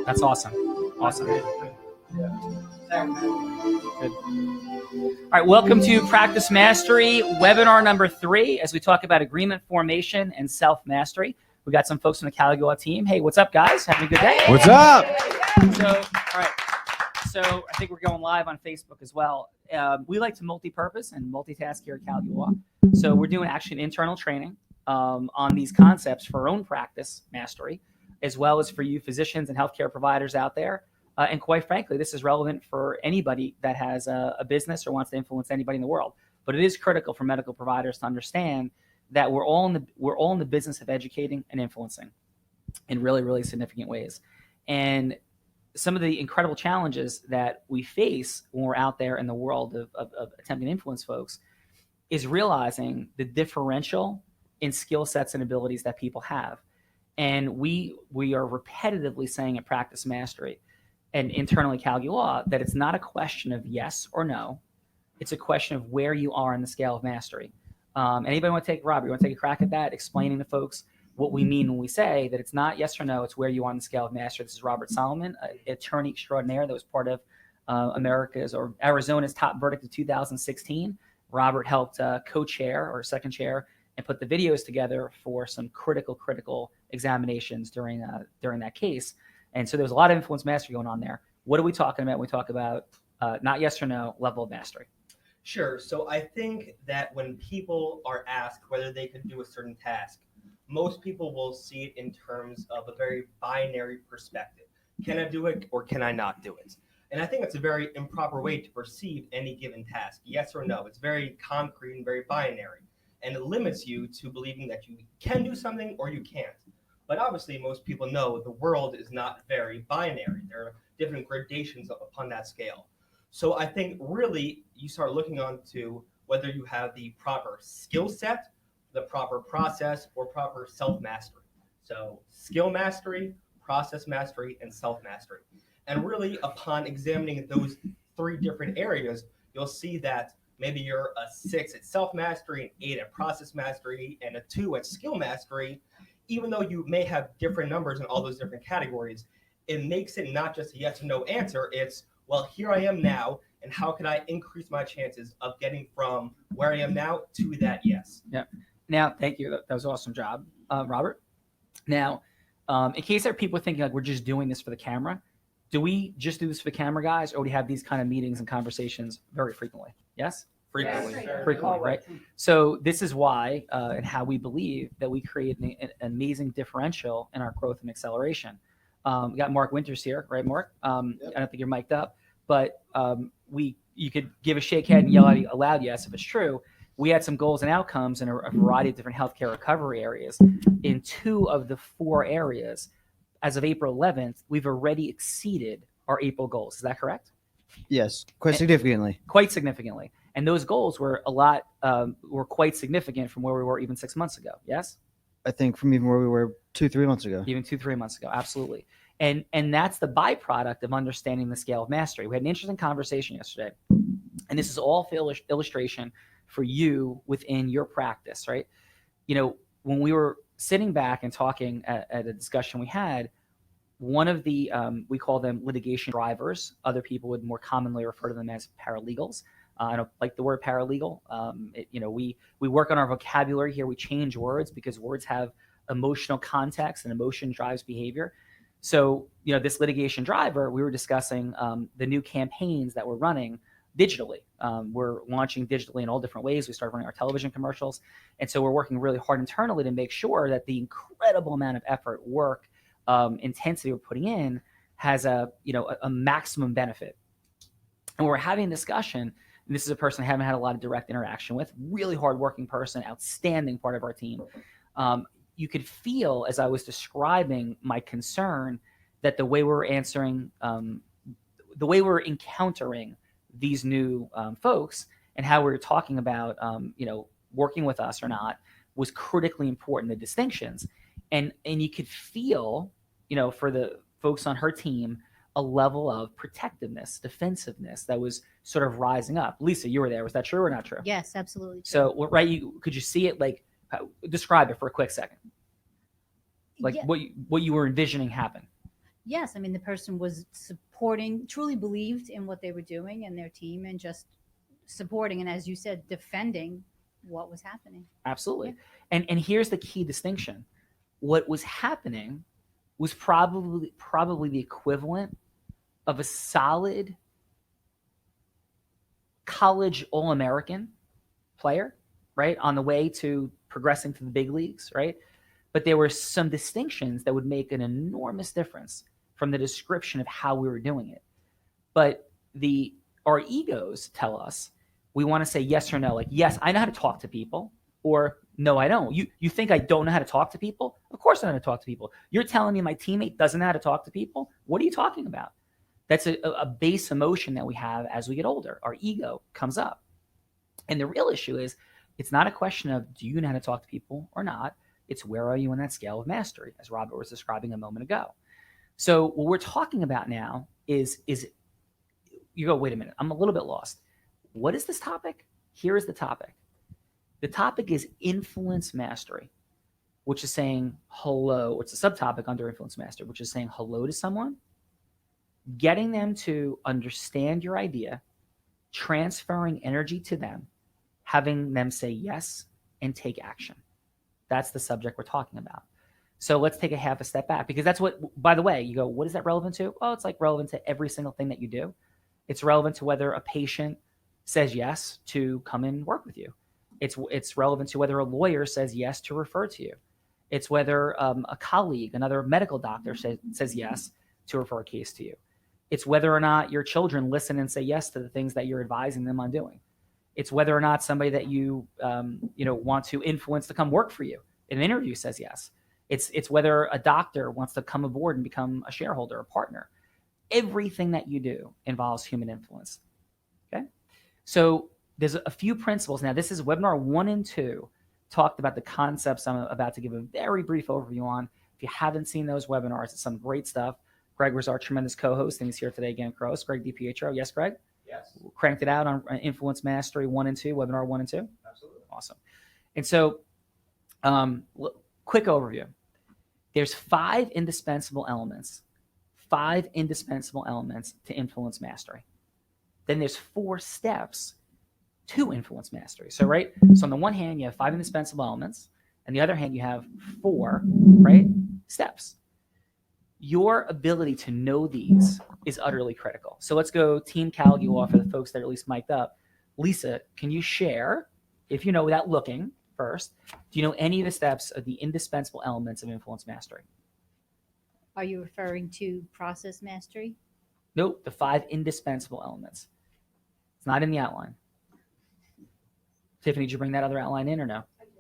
That's awesome. Awesome. Good. All right, welcome to Practice Mastery, webinar number 3, as we talk about agreement formation and self-mastery. We got some folks from the Callagy Law team. Hey, what's up, guys? Having a good day? What's up? So I think we're going live on Facebook as well. We like to multi-purpose and multitask here at Callagy Law. So we're doing actually an internal training on these concepts for our own practice mastery, as well as for you physicians and healthcare providers out there. And quite frankly, this is relevant for anybody that has a business or wants to influence anybody in the world. But it is critical for medical providers to understand that we're all in the business of educating and influencing in really, really significant ways. And some of the incredible challenges that we face when we're out there in the world of attempting to influence folks is realizing the differential in skill sets and abilities that people have. And we are repetitively saying at Practice Mastery and internally Callagy Law that it's not a question of yes or no. It's a question of where you are in the scale of mastery. Anybody want to take, Rob, you want to take a crack at that, explaining to folks what we mean when we say that it's not yes or no, it's where you are on the scale of mastery. This is Robert Solomon, attorney extraordinaire that was part of Arizona's top verdict of 2016. Robert helped co-chair or second chair and put the videos together for some critical examinations during that case. And so there's a lot of influence mastery going on there. What are we talking about when we talk about not yes or no, level of mastery? Sure. So I think that when people are asked whether they can do a certain task, most people will see it in terms of a very binary perspective. Can I do it or can I not do it? And I think it's a very improper way to perceive any given task, yes or no. It's very concrete and very binary. And it limits you to believing that you can do something or you can't. But obviously, most people know the world is not very binary. There are different gradations upon that scale. So I think really you start looking on to whether you have the proper skill set, the proper process, or proper self-mastery. So skill mastery, process mastery, and self-mastery. And really upon examining those 3 different areas, you'll see that maybe you're a 6 at self-mastery, an 8 at process mastery, and a 2 at skill mastery. Even though you may have different numbers in all those different categories, it makes it not just a yes or no answer. It's, well, here I am now, and how can I increase my chances of getting from where I am now to that yes? Yeah. Now, thank you. That was an awesome job, Robert. Now, in case there are people thinking like we're just doing this for the camera, do we just do this for the camera, guys, or do we have these kind of meetings and conversations very frequently? Yes? Frequently. Yes, frequently, right? So this is why and how we believe that we create an amazing differential in our growth and acceleration. We got Mark Winters here, right, Mark? Yep. I don't think you're mic'd up, but you could give a shake head and yell out aloud yes if it's true. We had some goals and outcomes in a variety of different healthcare recovery areas. In 2 of the 4 areas, as of April 11th, we've already exceeded our April goals. Is that correct? Yes, quite significantly. Quite significantly. And those goals were were quite significant from where we were even 6 months ago. Yes? I think from even where we were 2-3 months ago. Even 2-3 months ago. Absolutely. And that's the byproduct of understanding the scale of mastery. We had an interesting conversation yesterday, and this is all for illustration for you within your practice, right? You know, when we were sitting back and talking at a discussion we had, one of the, we call them litigation drivers. Other people would more commonly refer to them as paralegals. I don't like the word paralegal. We work on our vocabulary here. We change words because words have emotional context and emotion drives behavior. So, this litigation driver, we were discussing the new campaigns that we're running digitally. We're launching digitally in all different ways. We started running our television commercials. And so we're working really hard internally to make sure that the incredible amount of effort, work, intensity we're putting in has a maximum benefit. And we're having a discussion, and this is a person I haven't had a lot of direct interaction with, really hardworking person, outstanding part of our team. You could feel as I was describing my concern that the way we're answering, the way we're encountering these new folks and how we were talking about, working with us or not was critically important, the distinctions. And you could feel, for the folks on her team, a level of protectiveness, defensiveness that was sort of rising up. Lisa, you were there. Was that true or not true? Yes, absolutely true. So, right, could you see it? Describe it for a quick second. What you were envisioning happen. Yes, I mean the person was truly believed in what they were doing and their team, and just supporting and, as you said, defending what was happening. Absolutely. And here's the key distinction. What was happening was probably the equivalent of a solid college All-American player, right? On the way to progressing to the big leagues, right? But there were some distinctions that would make an enormous difference from the description of how we were doing it. But our egos tell us we want to say yes or no. Like, yes, I know how to talk to people, or no, I don't. You think I don't know how to talk to people? Of course I know how to talk to people. You're telling me my teammate doesn't know how to talk to people? What are you talking about? That's a base emotion that we have as we get older. Our ego comes up. And the real issue is it's not a question of do you know how to talk to people or not. It's where are you on that scale of mastery, as Robert was describing a moment ago. So what we're talking about now is you go, wait a minute, I'm a little bit lost. What is this topic? Here is the topic. The topic is influence mastery, which is saying hello. It's a subtopic under influence mastery, which is saying hello to someone, getting them to understand your idea, transferring energy to them, having them say yes and take action. That's the subject we're talking about. So let's take a half a step back, because that's what, by the way, you go, what is that relevant to? Oh, it's like relevant to every single thing that you do. It's relevant to whether a patient says yes to come and work with you. It's relevant to whether a lawyer says yes to refer to you. It's whether a colleague, another medical doctor says yes to refer a case to you. It's whether or not your children listen and say yes to the things that you're advising them on doing. It's whether or not somebody that you want to influence to come work for you in an interview says yes. It's whether a doctor wants to come aboard and become a shareholder, a partner. Everything that you do involves human influence. Okay, so there's a few principles. Now, this is webinar 1 and 2 talked about the concepts I'm about to give a very brief overview on. If you haven't seen those webinars, it's some great stuff. Greg was our tremendous co-host, and he's here today again, co-host Greg DiPietro. Yes, Greg? Yes. Cranked it out on Influence Mastery 1 and 2, webinar 1 and 2. Absolutely. Awesome. And so, quick overview. There's 5 indispensable elements to influence mastery. Then there's 4 steps to influence mastery. So on the one hand, you have 5 indispensable elements, and the other hand, you have 4, steps. Your ability to know these is utterly critical. So let's go Team Callagy Law for the folks that are at least mic'd up. Lisa, can you share, if you know without looking first, do you know any of the steps of the indispensable elements of influence mastery? Are you referring to process mastery? Nope, the 5 indispensable elements. It's not in the outline. Tiffany, did you bring that other outline in or no? I did.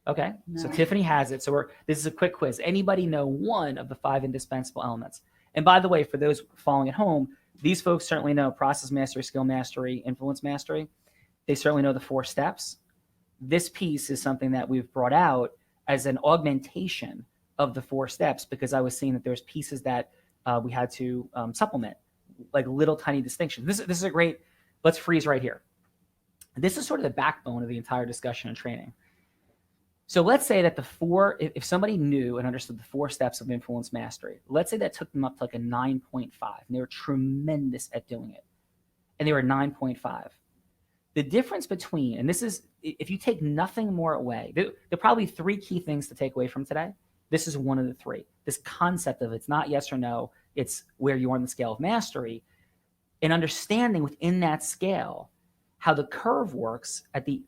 Okay, no. So Tiffany has it. So this is a quick quiz. Anybody know one of the 5 indispensable elements? And by the way, for those following at home, these folks certainly know process mastery, skill mastery, influence mastery. They certainly know the 4 steps. This piece is something that we've brought out as an augmentation of the 4 steps, because I was seeing that there's pieces that we had to supplement, like little tiny distinctions. This is a great, let's freeze right here. This is sort of the backbone of the entire discussion and training. So let's say that if somebody knew and understood the 4 steps of influence mastery, let's say that took them up to like a 9.5, and they were tremendous at doing it, and they were 9.5. The difference between, and this is, if you take nothing more away, there are probably 3 key things to take away from today. This is one of the 3. This concept of it's not yes or no, it's where you are on the scale of mastery, and understanding within that scale how the curve works at the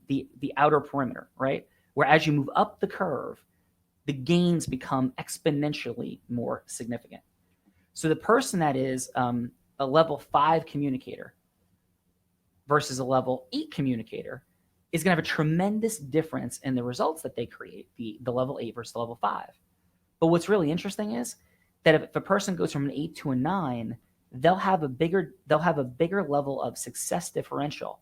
outer perimeter, right? Where as you move up the curve, the gains become exponentially more significant. So the person that is a level 5 communicator versus a level 8 communicator is going to have a tremendous difference in the results that they create, the level 8 versus the level 5. But what's really interesting is that if a person goes from an 8 to a 9, they'll have a bigger level of success differential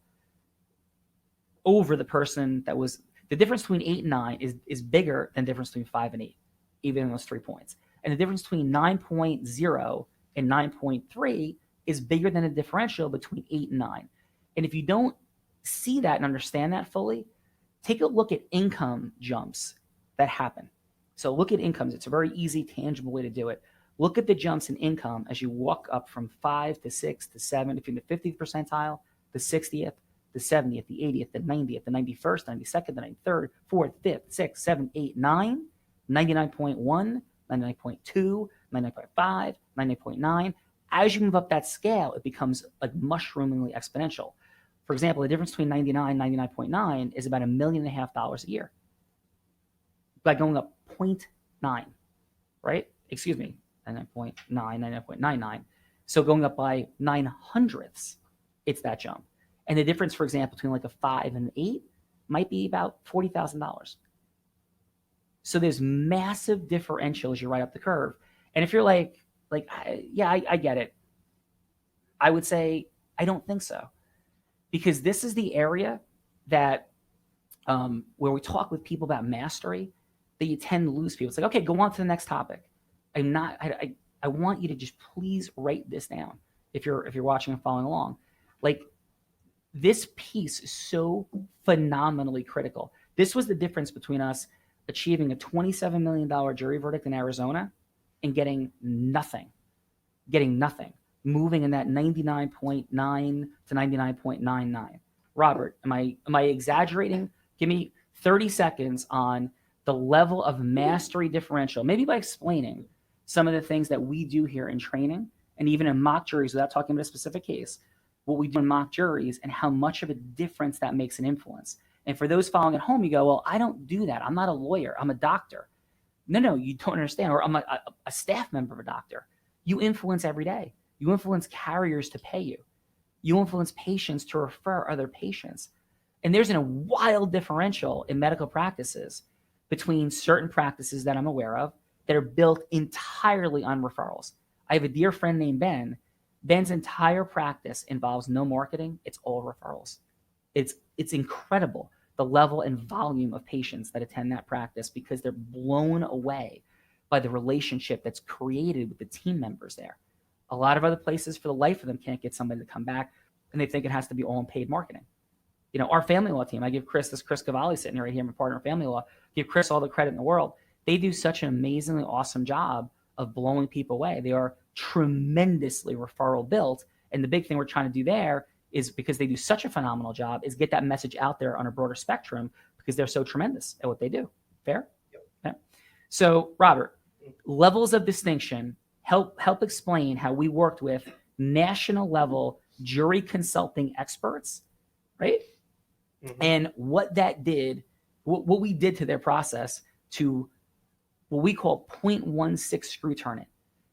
over the person that was. The difference between 8 and 9 is bigger than the difference between 5 and 8, even in those 3 points. And the difference between 9.0 and 9.3 is bigger than the differential between 8 and 9. And if you don't see that and understand that fully, take a look at income jumps that happen. So look at incomes. It's a very easy, tangible way to do it. Look at the jumps in income as you walk up from 5 to 6 to 7, between the 50th percentile, the 60th, the 70th, the 80th, the 90th, the 91st, 92nd, the 93rd, 4th, 5th, 6th, 7th, 8th, 9, 99.1, 99.2, 99.5, 99.9. As you move up that scale, it becomes like mushroomingly exponential. For example, the difference between 99 and 99.9 is about $1.5 million a year. By going up 0.9, right? Excuse me, 99.9, 99.99. So going up by 900ths, it's that jump. And the difference, for example, between like a 5 and an 8 might be about $40,000. So there's massive differential as you ride up the curve. And if you're I get it. I would say, I don't think so. Because this is the area that where we talk with people about mastery, that you tend to lose people. It's like, okay, go on to the next topic. I want you to just please write this down if you're watching and following along. Like, this piece is so phenomenally critical. This was the difference between us achieving a $27 million jury verdict in Arizona and getting nothing, moving in that 99.9 to 99.99. Robert, am I exaggerating? Give me 30 seconds on the level of mastery differential, maybe by explaining some of the things that we do here in training and even in mock juries without talking about a specific case, what we do in mock juries and how much of a difference that makes an influence. And for those following at home, you go, well, I don't do that. I'm not a lawyer. I'm a doctor. No, you don't understand. Or I'm a staff member of a doctor. You influence every day. You influence carriers to pay you. You influence patients to refer other patients. And there's a wild differential in medical practices between certain practices that I'm aware of that are built entirely on referrals. I have a dear friend named Ben. Ben's entire practice involves no marketing. It's all referrals. It's incredible, the level and volume of patients that attend that practice, because they're blown away by the relationship that's created with the team members there. A lot of other places, for the life of them, can't get somebody to come back, and they think it has to be all in paid marketing. You know, our family law team, I give Chris Cavalli sitting right here, my partner in family law, give Chris all the credit in the world. They do such an amazingly awesome job of blowing people away. They are tremendously referral built. And the big thing we're trying to do there is, because they do such a phenomenal job, is get that message out there on a broader spectrum, because they're so tremendous at what they do. Fair? Yep. Yeah. So, Robert, levels of distinction, help explain how we worked with national level jury consulting experts, right? Mm-hmm. And what that did, what we did to their process to what we call 0.16 screw turn it.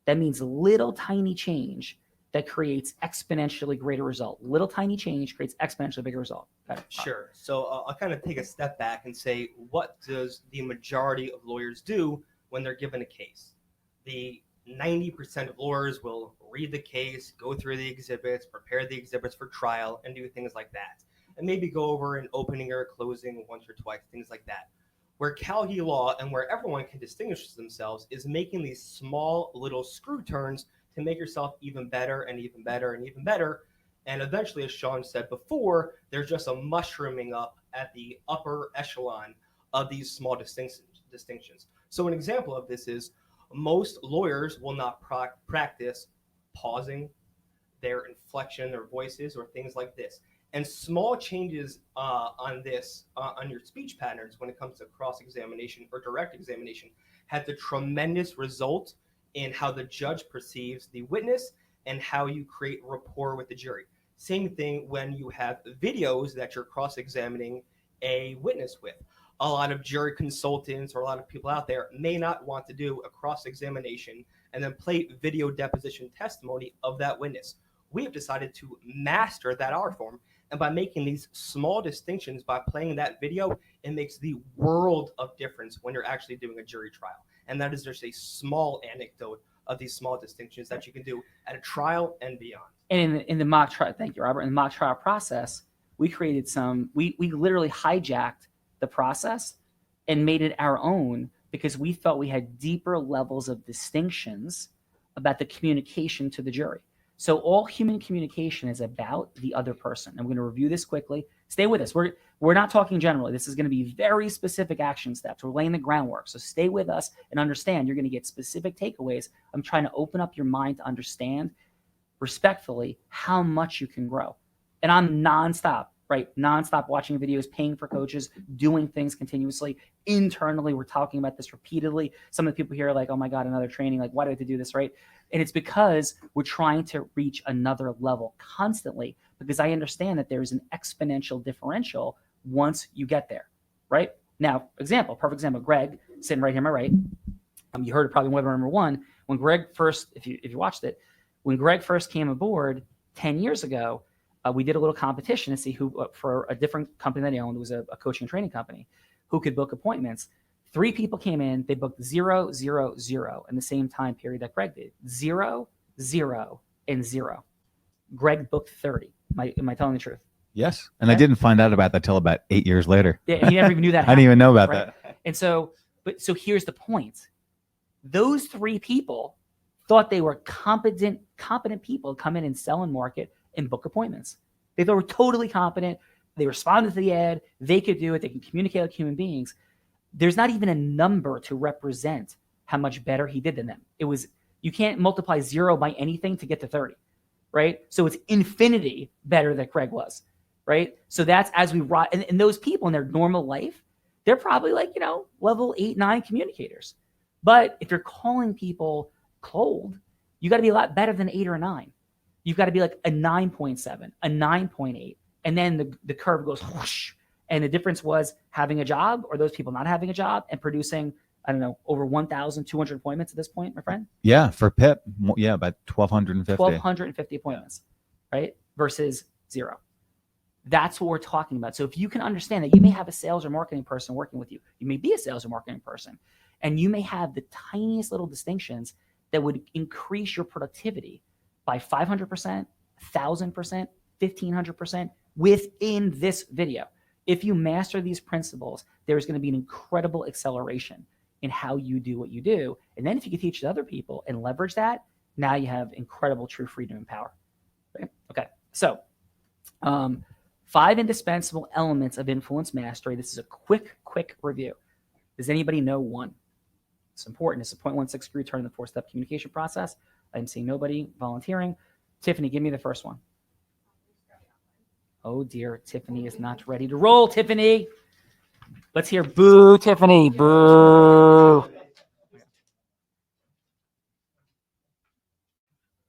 That means little tiny change that creates exponentially greater result. Little tiny change creates exponentially bigger result. Sure. So I'll kind of take a step back and say, what does the majority of lawyers do when they're given a case? The 90% of lawyers will read the case, go through the exhibits, prepare the exhibits for trial, and do things like that. And maybe go over an opening or a closing once or twice, things like that. Where Callagy Law, and where everyone can distinguish themselves, is making these small little screw turns to make yourself even better and even better and even better. And eventually, as Sean said before, there's just a mushrooming up at the upper echelon of these small distinctions. So an example of this is, most lawyers will not practice pausing their inflection, their voices, or things like this. And small changes on your speech patterns when it comes to cross-examination or direct examination have the tremendous result in how the judge perceives the witness and how you create rapport with the jury. Same thing when you have videos that you're cross-examining a witness with. A lot of jury consultants or a lot of people out there may not want to do a cross-examination and then play video deposition testimony of that witness. We have decided to master that art form. And by making these small distinctions, by playing that video, it makes the world of difference when you're actually doing a jury trial. And that is just a small anecdote of these small distinctions that you can do at a trial and beyond. And in the mock trial, thank you, Robert. In the mock trial process, we created we literally hijacked the process and made it our own, because we felt we had deeper levels of distinctions about the communication to the jury. So all human communication is about the other person. I'm going to review this quickly. Stay with us. We're not talking generally. This is going to be very specific action steps. We're laying the groundwork. So stay with us and understand. You're going to get specific takeaways. I'm trying to open up your mind to understand respectfully how much you can grow. And I'm nonstop, right? Nonstop watching videos, paying for coaches, doing things continuously. Internally, we're talking about this repeatedly. Some of the people here are like, oh my God, another training. Like, why do I have to do this, right? And it's because we're trying to reach another level constantly, because I understand that there is an exponential differential once you get there, right? Now, perfect example, Greg, sitting right here on my right. You heard it probably in webinar number 1. When Greg first, if you watched it, when Greg first came aboard 10 years ago, we did a little competition to see who, for a different company that he owned, it was a coaching and training company, who could book appointments. 3 people came in, they booked 0, 0, 0 in the same time period that Greg did. 0, 0, and 0. Greg booked 30. Am I telling the truth? Yes. And I didn't find out about that till about 8 years later. Yeah, he never even knew that I didn't even know about right? that. And so here's the point. Those 3 people thought they were competent people to come in and sell and market and book appointments. They thought they were totally competent. They responded to the ad. They could do it. They can communicate like human beings. There's not even a number to represent how much better he did than them. You can't multiply 0 by anything to get to 30, right? So it's infinity better than Greg was, right? So that's as we ride, and those people in their normal life, they're probably like, level 8, 9 communicators. But if you're calling people cold, you got to be a lot better than 8 or 9. You've got to be like a 9.7, a 9.8. And then the curve goes whoosh. And the difference was having a job or those people not having a job and producing, I don't know, over 1,200 appointments at this point, my friend? Yeah, for Pip, yeah, about 1,250. 1,250 appointments, right? Versus 0. That's what we're talking about. So if you can understand that you may have a sales or marketing person working with you, you may be a sales or marketing person, and you may have the tiniest little distinctions that would increase your productivity by 500%, 1,000%, 1,500% within this video. If you master these principles, there's going to be an incredible acceleration in how you do what you do. And then if you can teach to other people and leverage that, now you have incredible true freedom and power. Okay. So 5 indispensable elements of influence mastery. This is a quick review. Does anybody know 1? It's important. It's a 0.16 screw turn in the 4-step communication process. I'm seeing nobody volunteering. Tiffany, give me the first one. Oh dear, Tiffany is not ready to roll. Tiffany, let's hear boo, Tiffany, boo.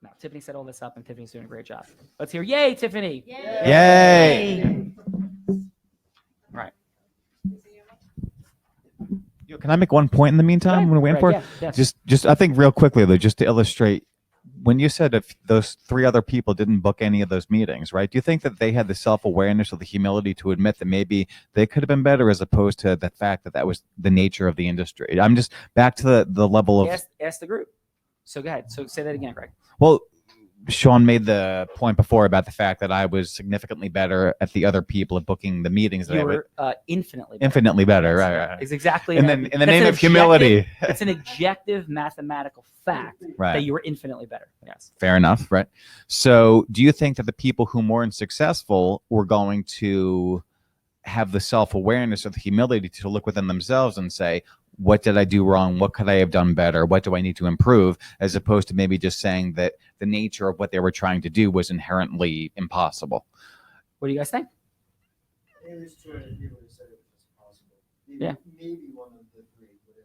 Now, Tiffany set all this up, and Tiffany's doing a great job. Let's hear yay, Tiffany. Yay. All right. Can I make one point in the meantime when we're waiting for it? Yeah. Just I think real quickly though, just to illustrate, when you said if those 3 other people didn't book any of those meetings, right? Do you think that they had the self-awareness or the humility to admit that maybe they could have been better, as opposed to the fact that that was the nature of the industry? I'm just back to the level of ask the group. So go ahead. So say that again, Greg. Well, Sean made the point before about the fact that I was significantly better at the other people at booking the meetings. You were infinitely better. Infinitely better, right. It's exactly. And then in the name of humility, it's an objective mathematical fact that you were infinitely better. Yes. Fair enough, right? So do you think that the people who weren't successful were going to have the self-awareness or the humility to look within themselves and say, what did I do wrong? What could I have done better? What do I need to improve? As opposed to maybe just saying that the nature of what they were trying to do was inherently impossible. What do you guys think? There's 200 people who said it was possible. Yeah. Maybe one of the 3 would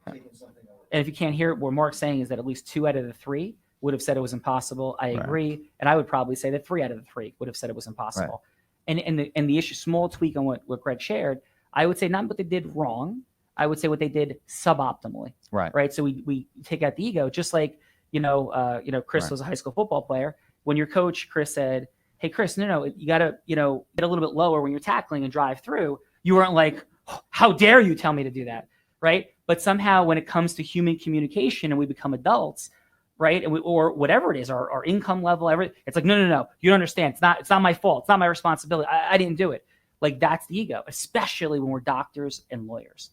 have taken something over. And if you can't hear it, what Mark's saying is that at least 2 out of the 3 would have said it was impossible. I agree. And I would probably say that 3 out of the 3 would have said it was impossible. Right. And the issue, small tweak on what Greg shared, I would say not what they did wrong. I would say what they did suboptimally. Right. So we take out the ego, just like, Chris was a high school football player. When your coach, Chris, said, hey, Chris, no, you got to, get a little bit lower when you're tackling and drive through. You weren't like, how dare you tell me to do that? Right. But somehow when it comes to human communication and we become adults, right. And or whatever it is, our income level, everything, it's like, no, you don't understand. It's not my fault. It's not my responsibility. I didn't do it. Like that's the ego, especially when we're doctors and lawyers.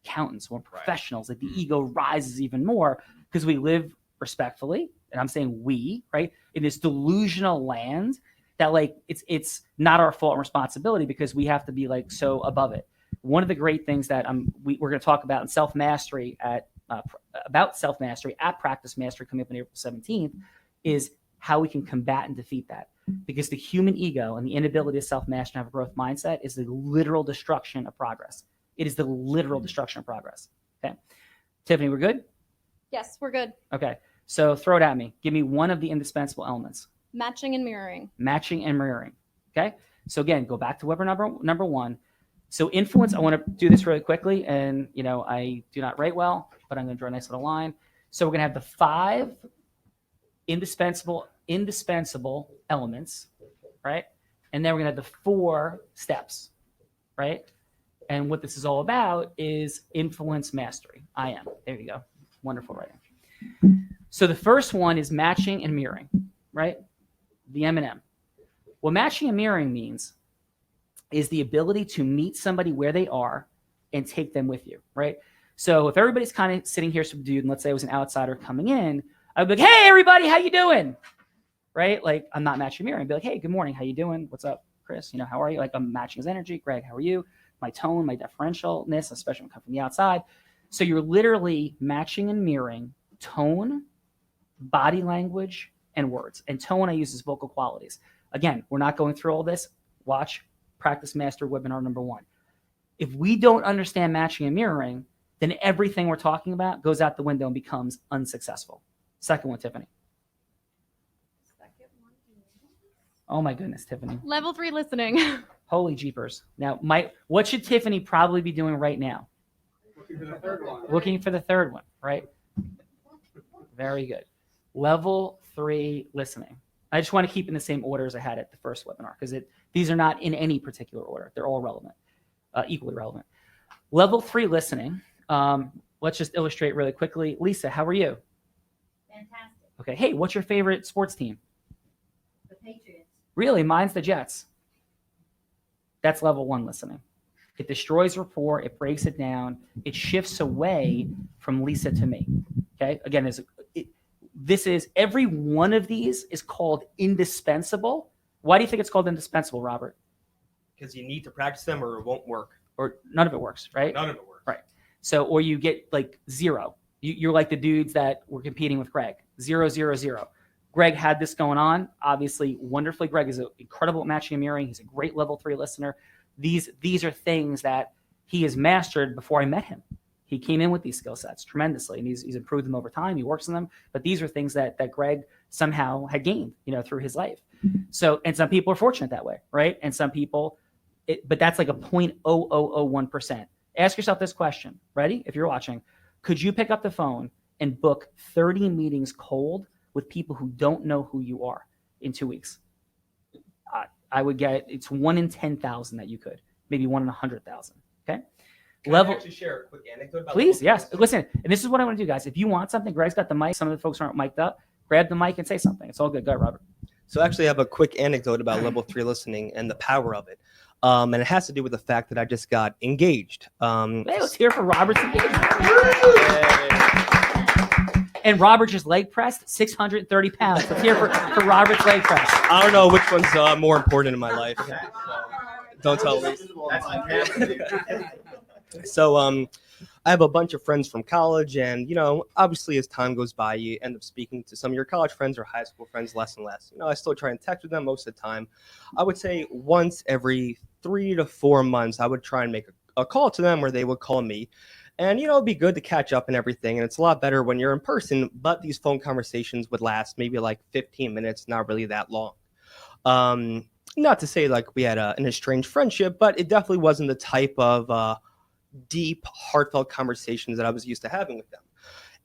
Accountants, when professionals, like the ego rises even more because we live respectfully and I'm saying we, right, in this delusional land that like it's not our fault and responsibility because we have to be like so above it. One of the great things that we're going to talk about in self-mastery about self-mastery at Practice Mastery coming up on April 17th is how we can combat and defeat that. Because the human ego and the inability to self-master and have a growth mindset is the literal destruction of progress. It is the literal destruction of progress. Okay. Tiffany, we're good? Yes, we're good. Okay. So throw it at me. Give me one of the indispensable elements. Matching and mirroring. Matching and mirroring. Okay. So again, go back to Weber number one. So influence, I want to do this really quickly. And, I do not write well, but I'm going to draw a nice little line. So we're going to have the 5 indispensable elements, right? And then we're going to have the 4 steps, right? And what this is all about is influence mastery. I am. There you go. Wonderful writing. So the first one is matching and mirroring, right? The M&M. What matching and mirroring means is the ability to meet somebody where they are and take them with you, right? So if everybody's kind of sitting here subdued, and let's say I was an outsider coming in, I'd be like, hey, everybody, how you doing? Right? Like, I'm not matching mirroring. I'd be like, hey, good morning. How you doing? What's up, Chris? How are you? Like, I'm matching his energy. Greg, how are you? My tone, my deferentialness, especially when I come from the outside. So you're literally matching and mirroring tone, body language, and words. And tone I use as vocal qualities. Again, we're not going through all this. Watch Practice Master webinar number 1. If we don't understand matching and mirroring, then everything we're talking about goes out the window and becomes unsuccessful. Second one, Tiffany. Oh my goodness, Tiffany. Level 3 listening. Holy jeepers. Now, what should Tiffany probably be doing right now? Looking for the third one. Looking for the third one, right? Very good. Level 3 listening. I just want to keep in the same order as I had at the first webinar because these are not in any particular order. They're all relevant, equally relevant. Level 3 listening. Let's just illustrate really quickly. Lisa, how are you? Fantastic. Okay. Hey, what's your favorite sports team? The Patriots. Really? Mine's the Jets. That's level 1 listening. It destroys rapport. It breaks it down. It shifts away from Lisa to me. Okay. Again, this is every one of these is called indispensable. Why do you think it's called indispensable, Robert? Because you need to practice them or it won't work. Or none of it works, right? None of it works. Right. So, or you get like 0. You're like the dudes that were competing with Greg. 0, 0, 0. Greg had this going on. Obviously, wonderfully. Greg is incredible at matching and mirroring. He's a great level 3 listener. These are things that he has mastered before I met him. He came in with these skill sets tremendously, and he's improved them over time. He works on them, but these are things that Greg somehow had gained, through his life. So, and some people are fortunate that way, right? And some people, but that's like a 0.0001%. Ask yourself this question. Ready? If you're watching, could you pick up the phone and book 30 meetings cold with people who don't know who you are in 2 weeks? I would get it's 1 in 10,000 that you could, maybe 1 in 100,000. Okay. Can I actually share a quick anecdote about Please, level yes. 3 listening? Listen, and this is what I want to do, guys. If you want something, Greg's got the mic. Some of the folks aren't mic'd up. Grab the mic and say something. It's all good. Go, Robert. So I actually have a quick anecdote about level 3 listening and the power of it. And it has to do with the fact that I just got engaged. Hey, let's hear for Robert's engagement. And Robert just leg pressed 630 pounds. Let's hear for Robert's leg press. I don't know which one's more important in my life. Don't tell me. So I have a bunch of friends from college, and obviously as time goes by, you end up speaking to some of your college friends or high school friends less and less. I still try and text with them most of the time. I would say once every 3 to 4 months, I would try and make a call to them, or they would call me. And it'd be good to catch up and everything, and it's a lot better when you're in person. But these phone conversations would last maybe like 15 minutes, not really that long. Not to say like we had an estranged friendship, but it definitely wasn't the type of deep, heartfelt conversations that I was used to having with them.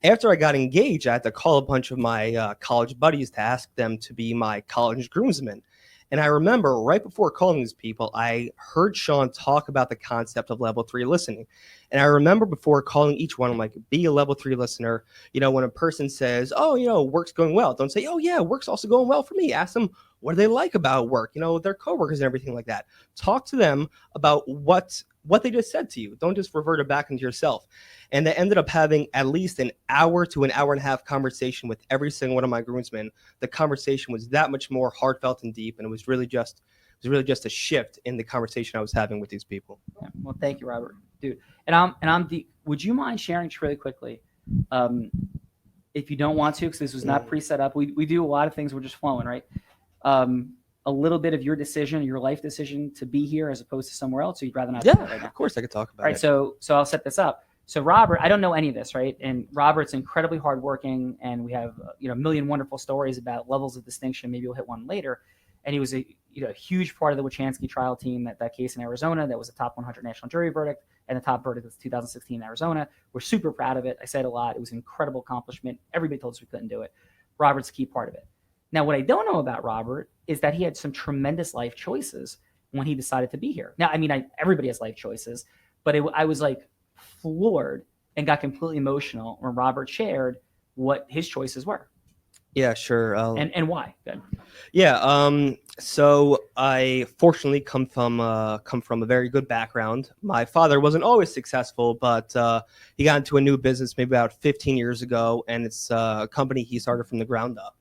After I got engaged, I had to call a bunch of my college buddies to ask them to be my college groomsmen. And I remember right before calling these people, I heard Sean talk about the concept of level 3 listening. And I remember before calling each one, I'm like, be a level 3 listener. When a person says, oh, work's going well, don't say, oh, yeah, work's also going well for me. Ask them, what do they like about work? Their coworkers and everything like that. Talk to them about what they just said to you. Don't just revert it back into yourself. And they ended up having at least an hour to an hour and a half conversation with every single one of my groomsmen. The conversation was that much more heartfelt and deep, and it was really just a shift in the conversation I was having with these people. Yeah. Well, thank you, Robert, dude. Would you mind sharing just really quickly, if you don't want to, because this was not pre-set up. We do a lot of things. We're just flowing, right? A little bit of your decision, your life decision to be here as opposed to somewhere else. So you'd rather not do that right now. Of course I could talk about All right, it. so I'll set this up. So Robert, I don't know any of this, right? And Robert's incredibly hardworking, and we have a million wonderful stories about levels of distinction. Maybe we'll hit one later. And he was a huge part of the Wachansky trial team, that case in Arizona that was a top 100 national jury verdict, and the top verdict was 2016 in Arizona. We're super proud of it. I said a lot. It was an incredible accomplishment. Everybody told us we couldn't do it. Robert's a key part of it. Now, what I don't know about Robert is that he had some tremendous life choices when he decided to be here. Now, I mean, everybody has life choices, but I was like floored and got completely emotional when Robert shared what his choices were. Yeah, sure. And why? Good. Yeah. So I fortunately come from a very good background. My father wasn't always successful, but he got into a new business maybe about 15 years ago, and it's a company he started from the ground up.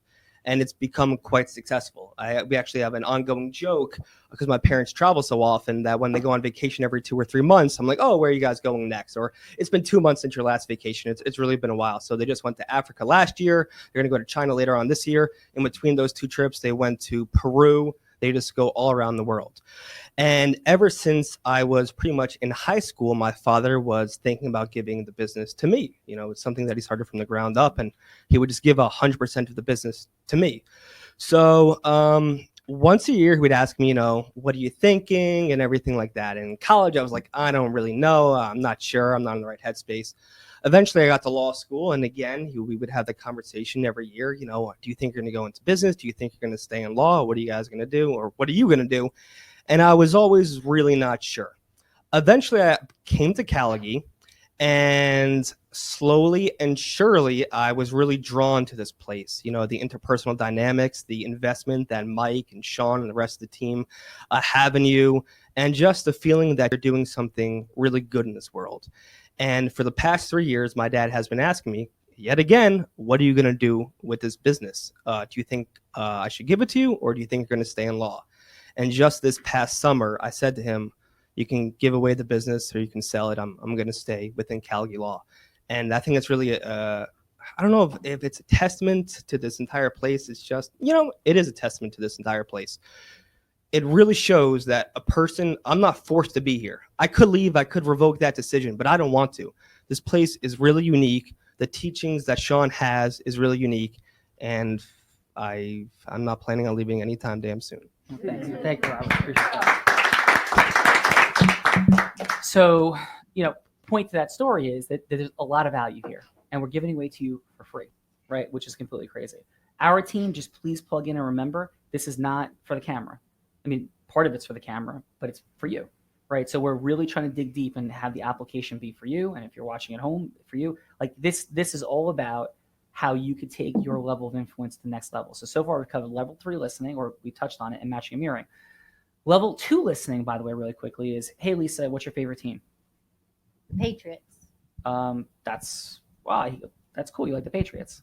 And it's become quite successful. We actually have an ongoing joke because my parents travel so often that when they go on vacation every 2 or 3 months, I'm like, oh, where are you guys going next? Or it's been 2 months since your last vacation. It's really been a while. So they just went to Africa last year. They're going to go to China later on this year. In between those 2 trips, they went to Peru. They just go all around the world. And ever since I was pretty much in high school, my father was thinking about giving the business to me. It's something that he started from the ground up, and he would just give 100% of the business to me. So once a year, he would ask me, what are you thinking and everything like that. And in college, I was like, I don't really know. I'm not sure. I'm not in the right headspace. Eventually, I got to law school, and again, we would have the conversation every year. Do you think you're going to go into business? Do you think you're going to stay in law? What are you guys going to do? Or what are you going to do? And I was always really not sure. Eventually, I came to Callagy, and slowly and surely, I was really drawn to this place. The interpersonal dynamics, the investment that Mike and Sean and the rest of the team have in you, and just the feeling that you're doing something really good in this world. And for the past 3 years, my dad has been asking me, yet again, what are you going to do with this business? Do you think I should give it to you, or do you think you're going to stay in law? And just this past summer, I said to him, you can give away the business or you can sell it. I'm going to stay within Callagy Law. And I think it's really, I don't know if it's a testament to this entire place. It's just, it is a testament to this entire place. It really shows that I'm not forced to be here. I could leave, I could revoke that decision, but I don't want to. This place is really unique. The teachings that Sean has is really unique. And I'm not planning on leaving anytime damn soon. Thank you, Robert. Appreciate that. So, point to that story is that there's a lot of value here, and we're giving it away to you for free, right? Which is completely crazy. Our team, just please plug in and remember, this is not for the camera. I mean, part of it's for the camera, but it's for you, right? So we're really trying to dig deep and have the application be for you. And if you're watching at home, for you, like this is all about how you could take your level of influence to the next level. So far we've covered level 3 listening, or we touched on it, and matching and mirroring. Level 2 listening, by the way, really quickly is, hey, Lisa, what's your favorite team? The Patriots. That's cool. You like the Patriots.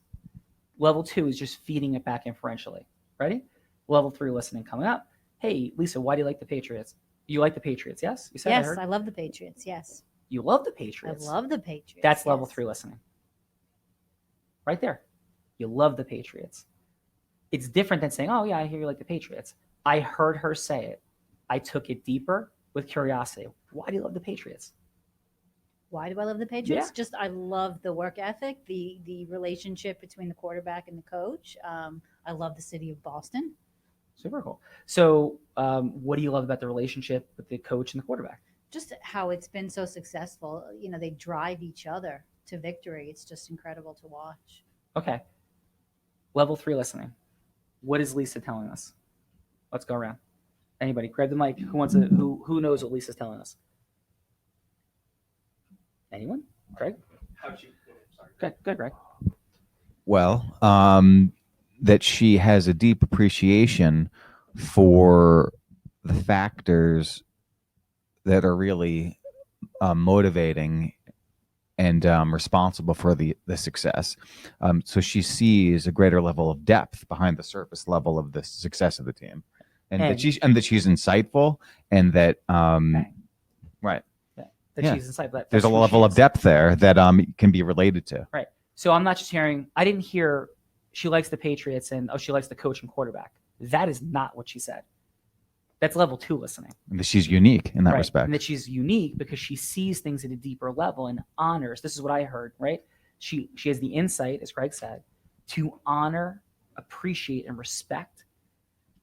Level 2 is just feeding it back inferentially. Ready? Level 3 listening coming up. Hey, Lisa, why do you like the Patriots? You like the Patriots, yes? You said Yes, I heard. I love the Patriots. Yes. You love the Patriots. I love the Patriots. That's level yes. 3 listening. Right there. You love the Patriots. It's different than saying, oh, yeah, I hear you like the Patriots. I heard her say it. I took it deeper with curiosity. Why do you love the Patriots? Why do I love the Patriots? Yeah. Just I love the work ethic, the relationship between the quarterback and the coach. I love the city of Boston. Super cool. So what do you love about the relationship with the coach and the quarterback? Just how it's been so successful. They drive each other to victory. It's just incredible to watch. Okay. Level 3 listening. What is Lisa telling us? Let's go around. Anybody, grab the mic. Who knows what Lisa's telling us? Anyone? Greg? How'd you? Sorry. Good, Greg. Well, that she has a deep appreciation for the factors that are really motivating and responsible for the success. So she sees a greater level of depth behind the surface level of the success of the team, and that she's insightful, and that right. That Yeah. she's inside. But There's a that's who level she of is. depth there that can be related to. Right. So I'm not just hearing. I didn't hear she likes the Patriots and she likes the coach and quarterback. That is not what she said. That's level 2 listening. And that she's unique in that Right. respect. And that she's unique because she sees things at a deeper level and honors. This is what I heard, right? She has the insight, as Greg said, to honor, appreciate, and respect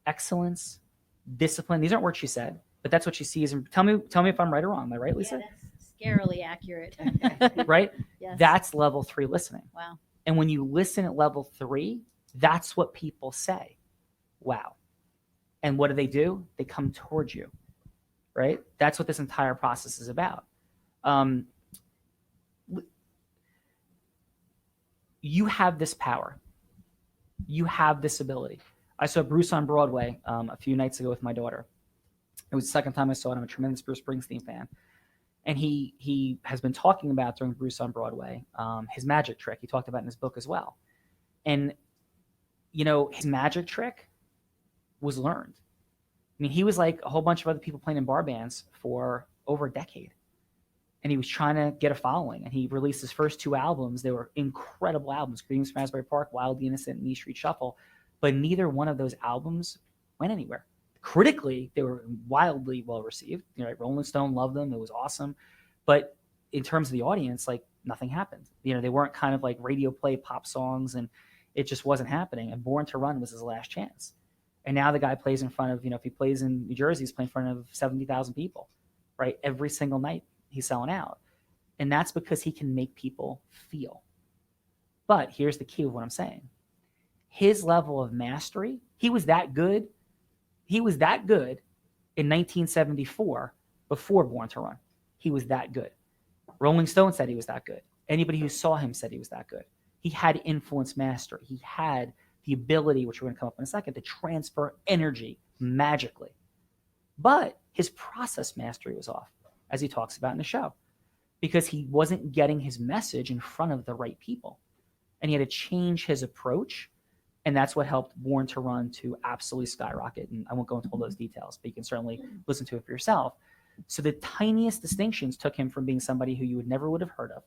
excellence, discipline. These aren't words she said, but that's what she sees. And tell me if I'm right or wrong. Am I right, Lisa? Yeah, that's scarily accurate. Right? Yes. That's level 3 listening. Wow. And when you listen at level 3, that's what people say. Wow. And what do? They come towards you, right? That's what this entire process is about. You have this power. You have this ability. I saw Bruce on Broadway a few nights ago with my daughter. It was the second time I saw it. I'm a tremendous Bruce Springsteen fan. And he has been talking about during Bruce on Broadway his magic trick. He talked about it in his book as well. And, his magic trick was learned. I mean, he was like a whole bunch of other people playing in bar bands for over a decade. And he was trying to get a following. And he released his first 2 albums. They were incredible albums, Greetings from Asbury Park, Wild Innocent, and E Street Shuffle. But neither one of those albums went anywhere. Critically, they were wildly well received. Right? Rolling Stone loved them. It was awesome. But in terms of the audience, like nothing happened. They weren't kind of like radio play pop songs, and it just wasn't happening. And Born to Run was his last chance. And now the guy plays in front of, if he plays in New Jersey, he's playing in front of 70,000 people, right? Every single night he's selling out. And that's because he can make people feel. But here's the key of what I'm saying. His level of mastery, he was that good. He was that good in 1974 before Born to Run. He was that good. Rolling Stone said he was that good. Anybody who saw him said he was that good. He had influence mastery. He had the ability, which we're going to come up in a second, to transfer energy magically. But his process mastery was off, as he talks about in the show, because he wasn't getting his message in front of the right people. And he had to change his approach. And that's what helped Born to Run to absolutely skyrocket. And I won't go into all those details, but you can certainly listen to it for yourself. So the tiniest distinctions took him from being somebody who you would have heard of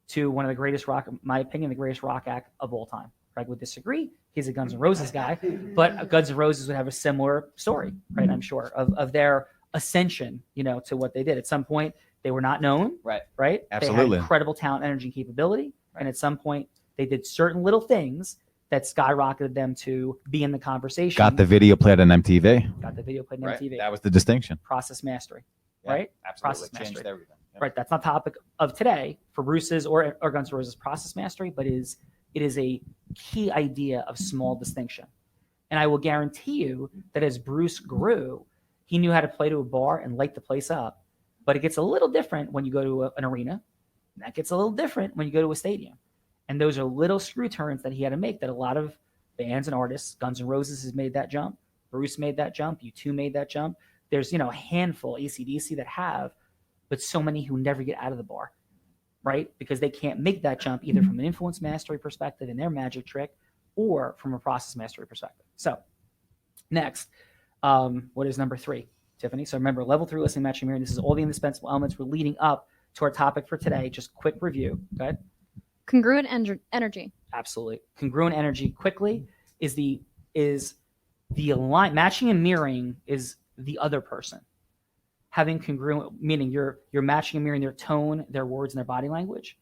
to one of the greatest rock, in my opinion, the greatest rock act of all time. Greg would disagree. He's a Guns N' Roses guy, but Guns N' Roses would have a similar story, right? I'm sure of their ascension, to what they did. At some point, they were not known, Right. Right? Absolutely. They had incredible talent, energy, and capability, and at some point, they did certain little things that skyrocketed them to be in the conversation. Got the video played on MTV. Got the video played on MTV. That was the distinction. Process mastery, Yeah, right? Absolutely. Process Changed mastery. everything. Yeah. Right. That's not the topic of today for Bruce's or Guns N' Roses process mastery, but it is a key idea of small distinction. And I will guarantee you that as Bruce grew, he knew how to play to a bar and light the place up. But it gets a little different when you go to an arena. And that gets a little different when you go to a stadium. And those are little screw turns that he had to make that a lot of bands and artists, Guns N' Roses has made that jump. Bruce made that jump. U2 made that jump. There's, a handful, AC/DC, that have, but so many who never get out of the bar, right? Because they can't make that jump either from an influence mastery perspective in their magic trick or from a process mastery perspective. So next, what is number 3, Tiffany? So remember, level 3 listening, matching, mirroring. This is all the indispensable elements we're leading up to our topic for today. Just quick review. Go ahead. Congruent energy. Absolutely. Congruent energy quickly is the align. Matching and mirroring is the other person. Having congruent, meaning you're matching and mirroring their tone, their words, and their body language.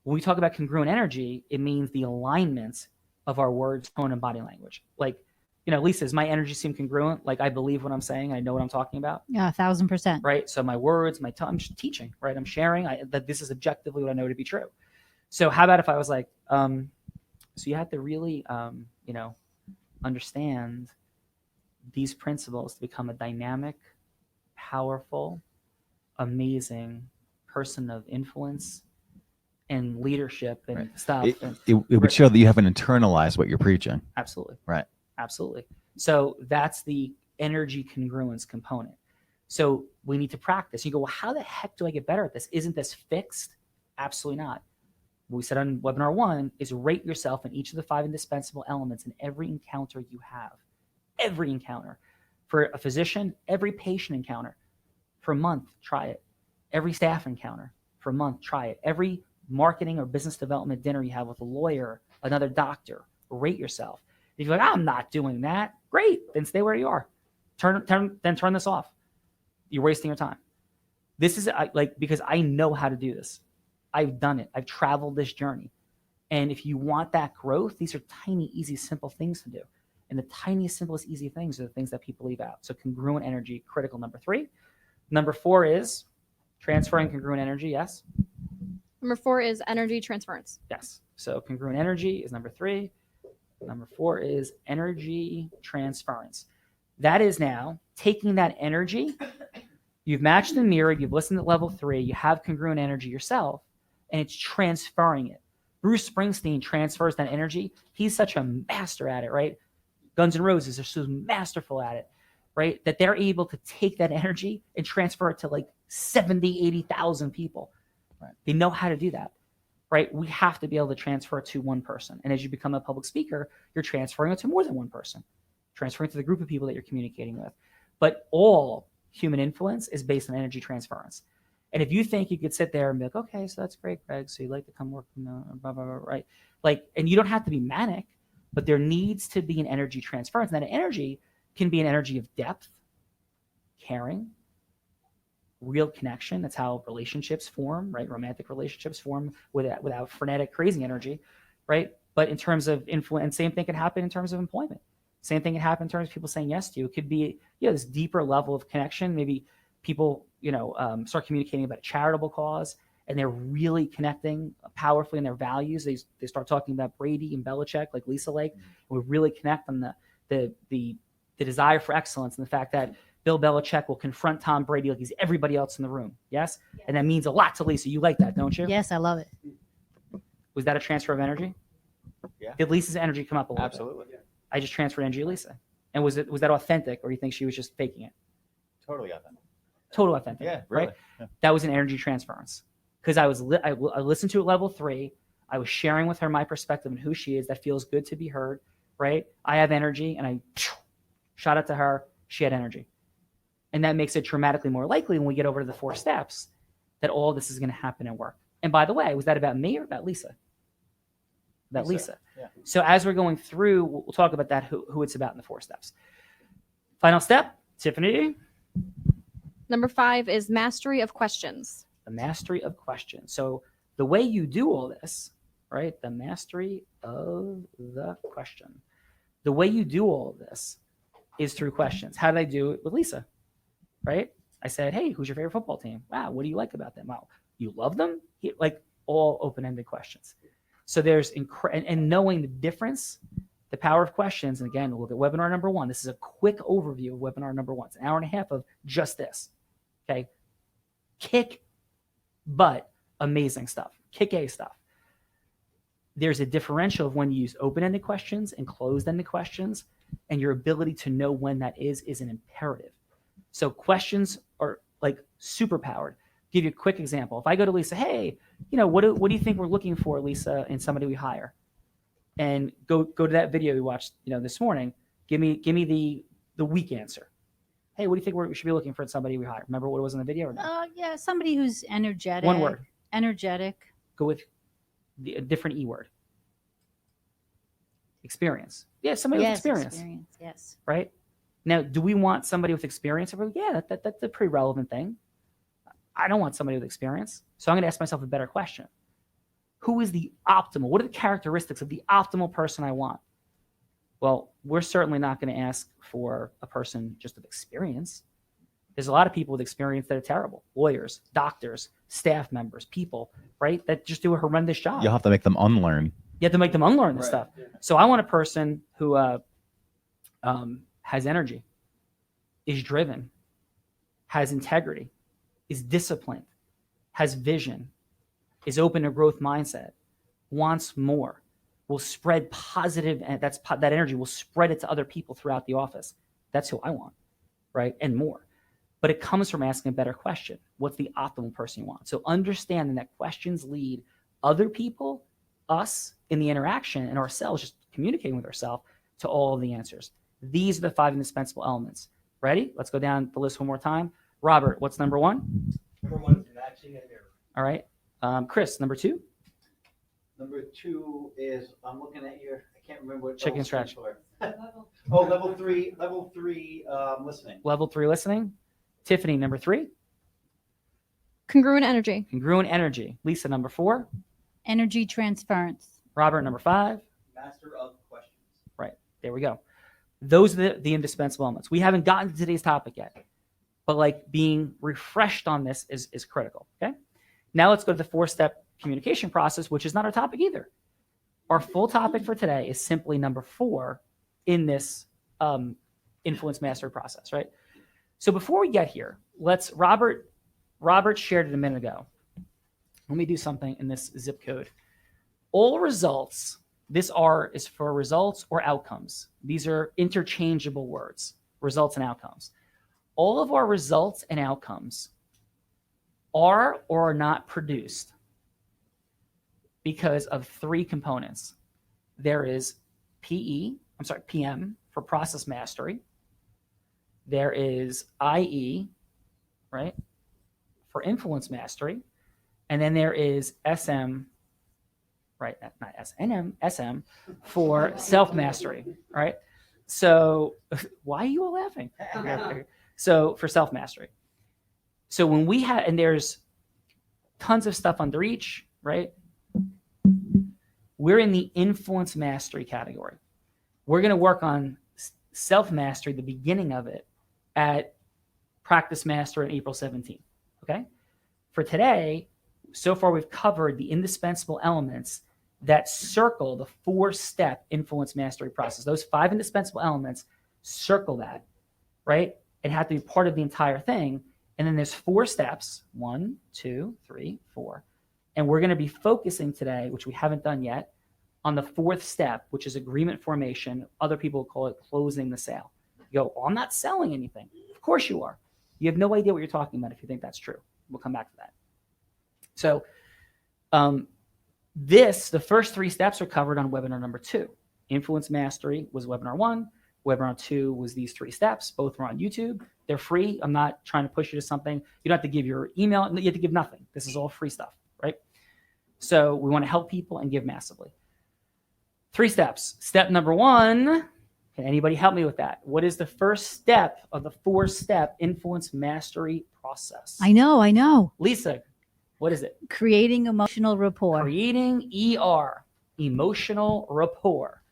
When we talk about congruent energy, it means the alignments of our words, tone, and body language. Like, Lisa, does my energy seem congruent? Like I believe what I'm saying. I know what I'm talking about. Yeah, 1,000%. Right. So my words, my tone, I'm just teaching, right? I'm sharing that this is objectively what I know to be true. So how about if I was like, so you have to really, understand these principles to become a dynamic, powerful, amazing person of influence and leadership and stuff. It, and it would show that you haven't internalized what you're preaching. Absolutely. Right. Absolutely. So that's the energy congruence component. So we need to practice. You go, well, how the heck do I get better at this? Isn't this fixed? Absolutely not. What we said on webinar 1 is rate yourself in each of the 5 indispensable elements in every encounter you have. Every encounter. For a physician, every patient encounter. For a month, try it. Every staff encounter. For a month, try it. Every marketing or business development dinner you have with a lawyer, another doctor, rate yourself. If you're like, I'm not doing that, great, then stay where you are. Turn this off. You're wasting your time. This is because I know how to do this. I've done it. I've traveled this journey. And if you want that growth, these are tiny, easy, simple things to do. And the tiniest, simplest, easy things are the things that people leave out. So congruent energy, critical, number 3. Number 4 is transferring congruent energy. Yes. Number 4 is energy transference. Yes. So congruent energy is number 3. Number 4 is energy transference. That is now taking that energy, you've matched and mirrored, you've listened at level 3, you have congruent energy yourself, and it's transferring it. Bruce Springsteen transfers that energy. He's such a master at it, right? Guns N' Roses are so masterful at it, right? That they're able to take that energy and transfer it to like 70, 80,000 people. Right. They know how to do that. Right? We have to be able to transfer it to one person. And as you become a public speaker, you're transferring it to more than one person, transferring it to the group of people that you're communicating with. But all human influence is based on energy transference. And if you think you could sit there and be like, okay, so that's great, Greg. So you'd like to come work, blah, blah, blah, right? Like, and you don't have to be manic, but there needs to be an energy transference. And that energy can be an energy of depth, caring, real connection. That's how relationships form, right? Romantic relationships form without frenetic, crazy energy, right? But in terms of influence, same thing can happen in terms of employment. Same thing can happen in terms of people saying yes to you. It could be, this deeper level of connection. Maybe people, start communicating about a charitable cause and they're really connecting powerfully in their values. They start talking about Brady and Belichick, like Lisa Lake. And we really connect on the desire for excellence and the fact that Bill Belichick will confront Tom Brady like he's everybody else in the room. Yes? And that means a lot to Lisa. You like that, don't you? Yes, I love it. Was that a transfer of energy? Yeah. Did Lisa's energy come up a little bit? Absolutely. I just transferred energy to Lisa. And was that authentic, or you think she was just faking it? Totally authentic. Total authentic. Yeah, really. Right? Yeah. That was an energy transference. Because I listened to it level 3. I was sharing with her my perspective and who she is. That feels good to be heard, right? I have energy, and I shot it to her. She had energy. And that makes it dramatically more likely when we get over to the 4 steps that all this is going to happen and work. And by the way, was that about me or about Lisa? About Lisa. Yeah. So as we're going through, we'll talk about that, who it's about in the 4 steps. Final step, Tiffany. Number 5 is mastery of questions. The mastery of questions. So the way you do all this, right? The mastery of the question. The way you do all of this is through questions. How did I do it with Lisa? Right? I said, hey, who's your favorite football team? Wow, what do you like about them? Wow, you love them? Like all open-ended questions. So there's and knowing the difference, the power of questions. And again, look at webinar number 1. This is a quick overview of webinar number 1. It's an hour and a half of just this. Okay. Kick butt, amazing stuff. Kick A stuff. There's a differential of when you use open-ended questions and closed-ended questions, and your ability to know when that is an imperative. So questions are like super powered. Give you a quick example. If I go to Lisa, hey, what do you think we're looking for, Lisa, in somebody we hire? And go to that video we watched, this morning. Give me the weak answer. Hey, what do you think we should be looking for in somebody we hire? Remember what it was in the video or no? Yeah, somebody who's energetic. One word. Energetic. Go with a different E word. Experience. Yeah, somebody with experience. Yes. Right? Now, do we want somebody with experience? Yeah, that's a pretty relevant thing. I don't want somebody with experience. So I'm going to ask myself a better question. Who is the optimal? What are the characteristics of the optimal person I want? Well, we're certainly not going to ask for a person just with experience. There's a lot of people with experience that are terrible. Lawyers, doctors, staff members, people, right? That just do a horrendous job. You'll have to make them unlearn. You have to make them unlearn this stuff. So I want a person who has energy, is driven, has integrity, is disciplined, has vision, is open to growth mindset, wants more, will spread positive, and that energy will spread it to other people throughout the office. That's who I want, right? And more. But it comes from asking a better question. What's the optimal person you want? So understanding that questions lead other people, us in the interaction, and ourselves just communicating with ourselves to all of the answers. These are the 5 indispensable elements. Ready? Let's go down the list one more time. Robert, what's number 1? Number 1 is matching a mirror. All right. Chris, number 2? Number 2 is, I'm looking at your, I can't remember what. Chicken level scratch. stands for. Oh, level 3, listening. Level 3 listening. Tiffany, number 3? Congruent energy. Congruent energy. Lisa, number 4? Energy transference. Robert, number 5? Master of questions. Right. There we go. Those are the indispensable elements. We haven't gotten to today's topic yet, but like being refreshed on this is critical. Okay. Now let's go to the 4-step communication process, which is not our topic either. Our full topic for today is simply number 4 in this influence mastery process, right? So before we get here, Robert shared it a minute ago. Let me do something in this zip code. All results, this R is for results or outcomes. These are interchangeable words, results and outcomes. All of our results and outcomes are or are not produced because of 3 components. There is PM for process mastery. There is IE, right, for influence mastery. And then there is SM, right, not SNM, SM for self-mastery, right? So why are you all laughing? So for self-mastery. So when we have, and there's tons of stuff under each, right? We're in the influence mastery category. We're going to work on self-mastery, the beginning of it, at Practice Master on April 17th, okay? For today, so far we've covered the indispensable elements that circle the 4-step influence mastery process. Those 5 indispensable elements circle that, right? It had to be part of the entire thing. And then there's 4 steps, 1, 2, 3, 4. And we're going to be focusing today, which we haven't done yet, on the 4th step, which is agreement formation. Other people call it closing the sale. You go, well, I'm not selling anything. Of course you are. You have no idea what you're talking about if you think that's true. We'll come back to that. So the first 3 steps are covered on webinar number 2. Influence mastery was webinar 1. Webinar 2 was these 3 steps. Both were on YouTube. They're free. I'm not trying to push you to something. You don't have to give your email. You have to give nothing. This is all free stuff, right? So we want to help people and give massively. 3 steps. Step number 1. Can anybody help me with that? What is the first step of the 4-step influence mastery process? I know. Lisa, what is it? Creating emotional rapport. Creating ER, emotional rapport.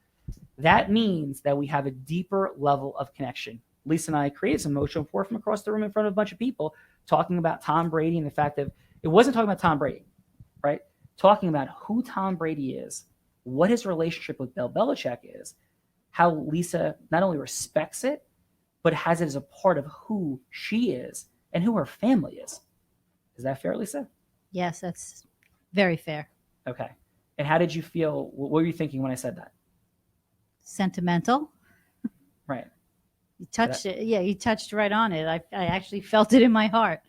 That means that we have a deeper level of connection. Lisa and I created some emotional rapport from across the room in front of a bunch of people talking about Tom Brady and the fact that it wasn't talking about Tom Brady, right? Talking about who Tom Brady is, what his relationship with Bill Belichick is, how Lisa not only respects it, but has it as a part of who she is and who her family is. Is that fair, Lisa? Yes, that's very fair. Okay. And how did you feel? What were you thinking when I said that? Sentimental. Right. You touched it. Yeah, you touched right on it. I actually felt it in my heart.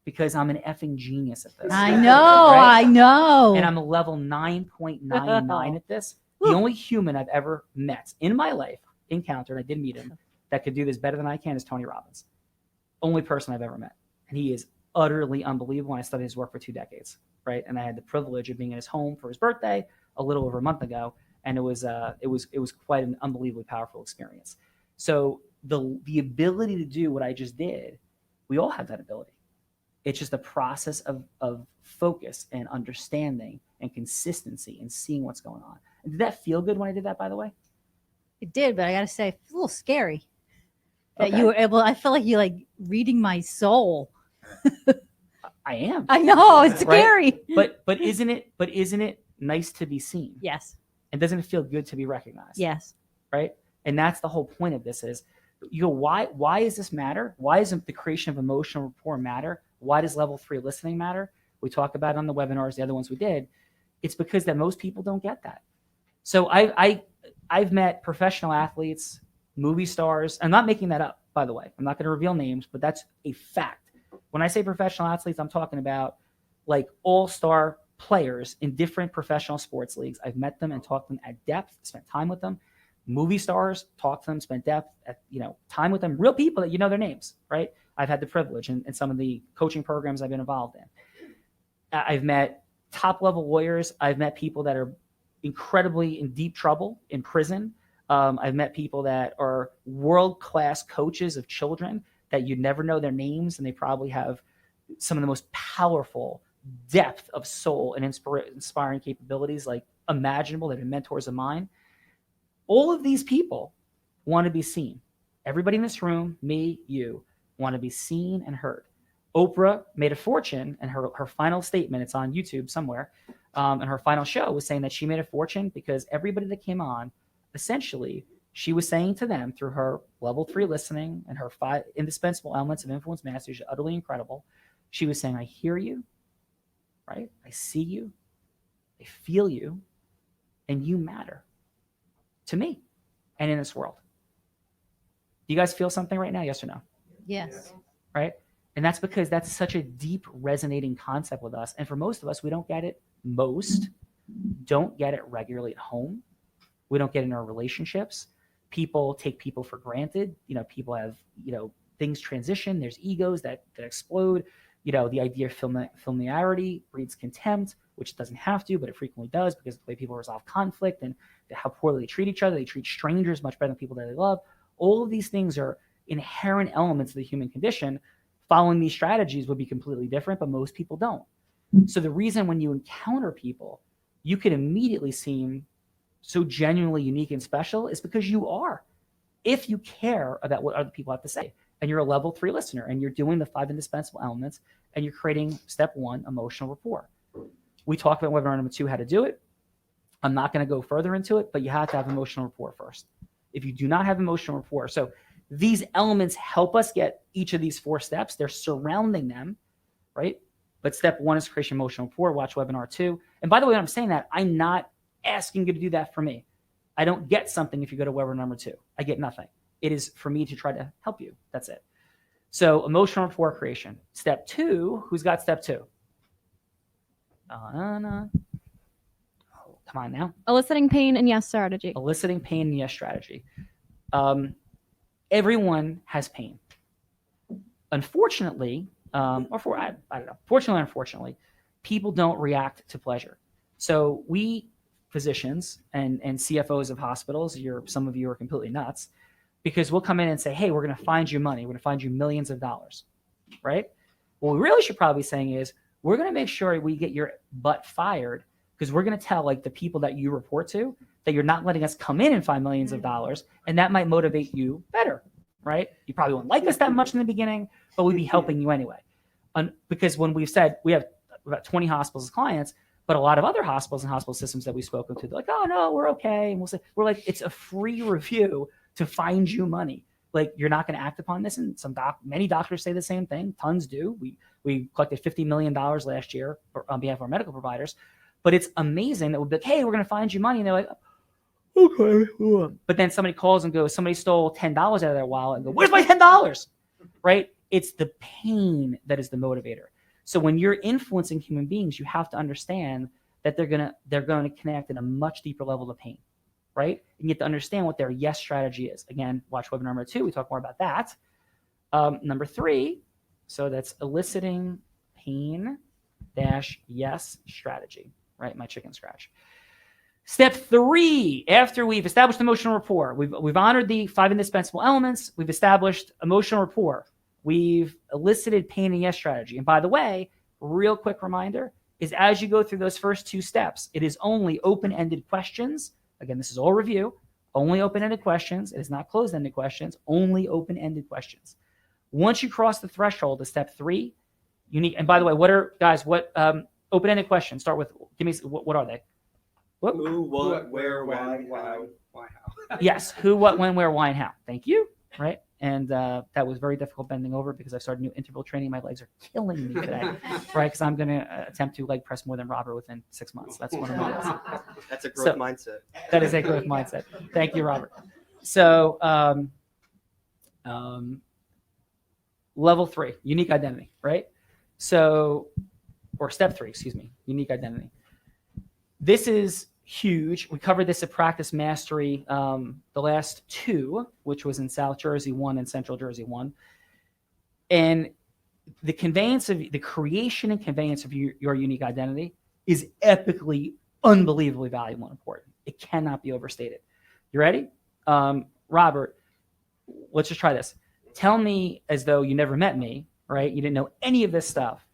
Because I'm an effing genius at this. I know. Right? I know. And I'm a level 9.99 at this. The only human I've ever met in my life, encountered, I did meet him, that could do this better than I can is Tony Robbins. Only person I've ever met. And he is utterly unbelievable. And I studied his work for 2 decades, right? And I had the privilege of being in his home for his birthday a little over a month ago. And it was quite an unbelievably powerful experience. So the ability to do what I just did, we all have that ability. It's just a process of focus and understanding and consistency and seeing what's going on. And did that feel good when I did that, by the way? It did, but I got to say, it's a little scary that Okay. you were able. I feel like you're like reading my soul. I am. I know it's Right? scary. But isn't it nice to be seen? Yes. And doesn't it feel good to be recognized? Yes. Right? And that's the whole point of this is, you go, why does this matter? Why does the creation of emotional rapport matter? Why does level 3 listening matter? We talk about it on the webinars, the other ones we did. It's because that most people don't get that. So I've met professional athletes, movie stars. I'm not making that up, by the way. I'm not going to reveal names, but that's a fact. When I say professional athletes, I'm talking about like all-star players in different professional sports leagues. I've met them and talked to them at depth, spent time with them. Movie stars, talked to them, spent time with them. Real people that you know their names, right? I've had the privilege in some of the coaching programs I've been involved in. I've met top-level lawyers. I've met people that are incredibly in deep trouble in prison. I've met people that are world-class coaches of children that you'd never know their names, and they probably have some of the most powerful depth of soul and inspiring capabilities like imaginable. They've been mentors of mine. All of these people want to be seen. Everybody in this room, me, you, want to be seen and heard. Oprah made a fortune, and her final statement, it's on YouTube somewhere, and her final show was saying that she made a fortune because everybody that came on, essentially, she was saying to them through her level 3 listening and her 5 indispensable elements of influence mastery, which is utterly incredible. She was saying, I hear you, right? I see you, I feel you, and you matter to me and in this world. Do you guys feel something right now? Yes or no? Yes. Right? And that's because that's such a deep resonating concept with us. And for most of us, we don't get it. Most don't get it regularly at home. We don't get it in our relationships. People take people for granted. People have, things transition. There's egos that explode. The idea of familiarity breeds contempt, which it doesn't have to, but it frequently does because of the way people resolve conflict and how poorly they treat each other. They treat strangers much better than people that they love. All of these things are inherent elements of the human condition. Following these strategies would be completely different, but most people don't. So the reason when you encounter people, you can immediately seem so genuinely unique and special is because you are. If you care about what other people have to say, and you're a level 3 listener, and you're doing the 5 indispensable elements, and you're creating step 1, emotional rapport. We talked about webinar number 2, how to do it. I'm not going to go further into it, but you have to have emotional rapport first. If you do not have emotional rapport, so these elements help us get each of these 4 steps. They're surrounding them, right? But step 1 is creation of emotional rapport. Watch webinar 2. And by the way, when I'm saying that, I'm not asking you to do that for me. I don't get something if you go to webinar number 2. I get nothing. It is for me to try to help you. That's it. So emotional rapport creation. Step 2, who's got step 2? Oh, come on now. Eliciting pain and yes strategy. Eliciting pain and yes strategy. Everyone has pain. Unfortunately, I don't know. Fortunately or unfortunately, people don't react to pleasure. So we physicians and CFOs of hospitals, some of you are completely nuts, because we'll come in and say, hey, we're going to find you money. We're going to find you millions of dollars, right? What we really should probably be saying is we're going to make sure we get your butt fired because we're going to tell the people that you report to that you're not letting us come in and find millions of dollars, and that might motivate you better, right? You probably won't like us that much in the beginning, but we'd be helping you anyway. Because when we've said we have about 20 hospitals as clients, but a lot of other hospitals and hospital systems that we've spoken to, they're like, oh, no, we're okay. And we're like, it's a free review to find you money. Like, you're not going to act upon this. And many doctors say the same thing. Tons do. We collected $50 million last year on behalf of our medical providers. But it's amazing that we'll be like, hey, we're going to find you money. And they're like, okay. But then somebody calls and goes, somebody stole $10 out of their wallet and go, where's my $10? Right? It's the pain that is the motivator. So when you're influencing human beings, you have to understand that they're going to connect in a much deeper level of pain, right? And you have to understand what their yes strategy is. Again, watch webinar number 2. We talk more about that. Number 3, so that's eliciting pain - yes strategy, right? My chicken scratch. Step 3, after we've established emotional rapport, we've honored the 5 indispensable elements. We've established emotional rapport. We've elicited pain and yes strategy. And by the way, real quick reminder is as you go through those first 2 steps, it is only open-ended questions. Again, this is all review. Only open-ended questions. It is not closed-ended questions. Only open-ended questions. Once you cross the threshold of step 3, you need. And by the way, what open-ended questions? Start with. Give me. What are they? What? Who, what, where, why, how. Yes. Who, what, when, where, why, and how. Thank you. Right. and that was very difficult bending over because I've started new interval training. My legs are killing me today, right? Because I'm going to attempt to leg press more than Robert within 6 months. That's one of my goals. That's a So- growth mindset. That is a growth mindset. Thank you, Robert. So, level 3, unique identity, right? So, or step 3, excuse me, unique identity. This is huge. We covered this at Practice Mastery, the last 2, which was in South Jersey 1 and Central Jersey 1. And the creation and conveyance of your unique identity is epically, unbelievably valuable and important. It cannot be overstated. You ready? Robert, let's just try this. Tell me, as though you never met me, right? You didn't know any of this stuff,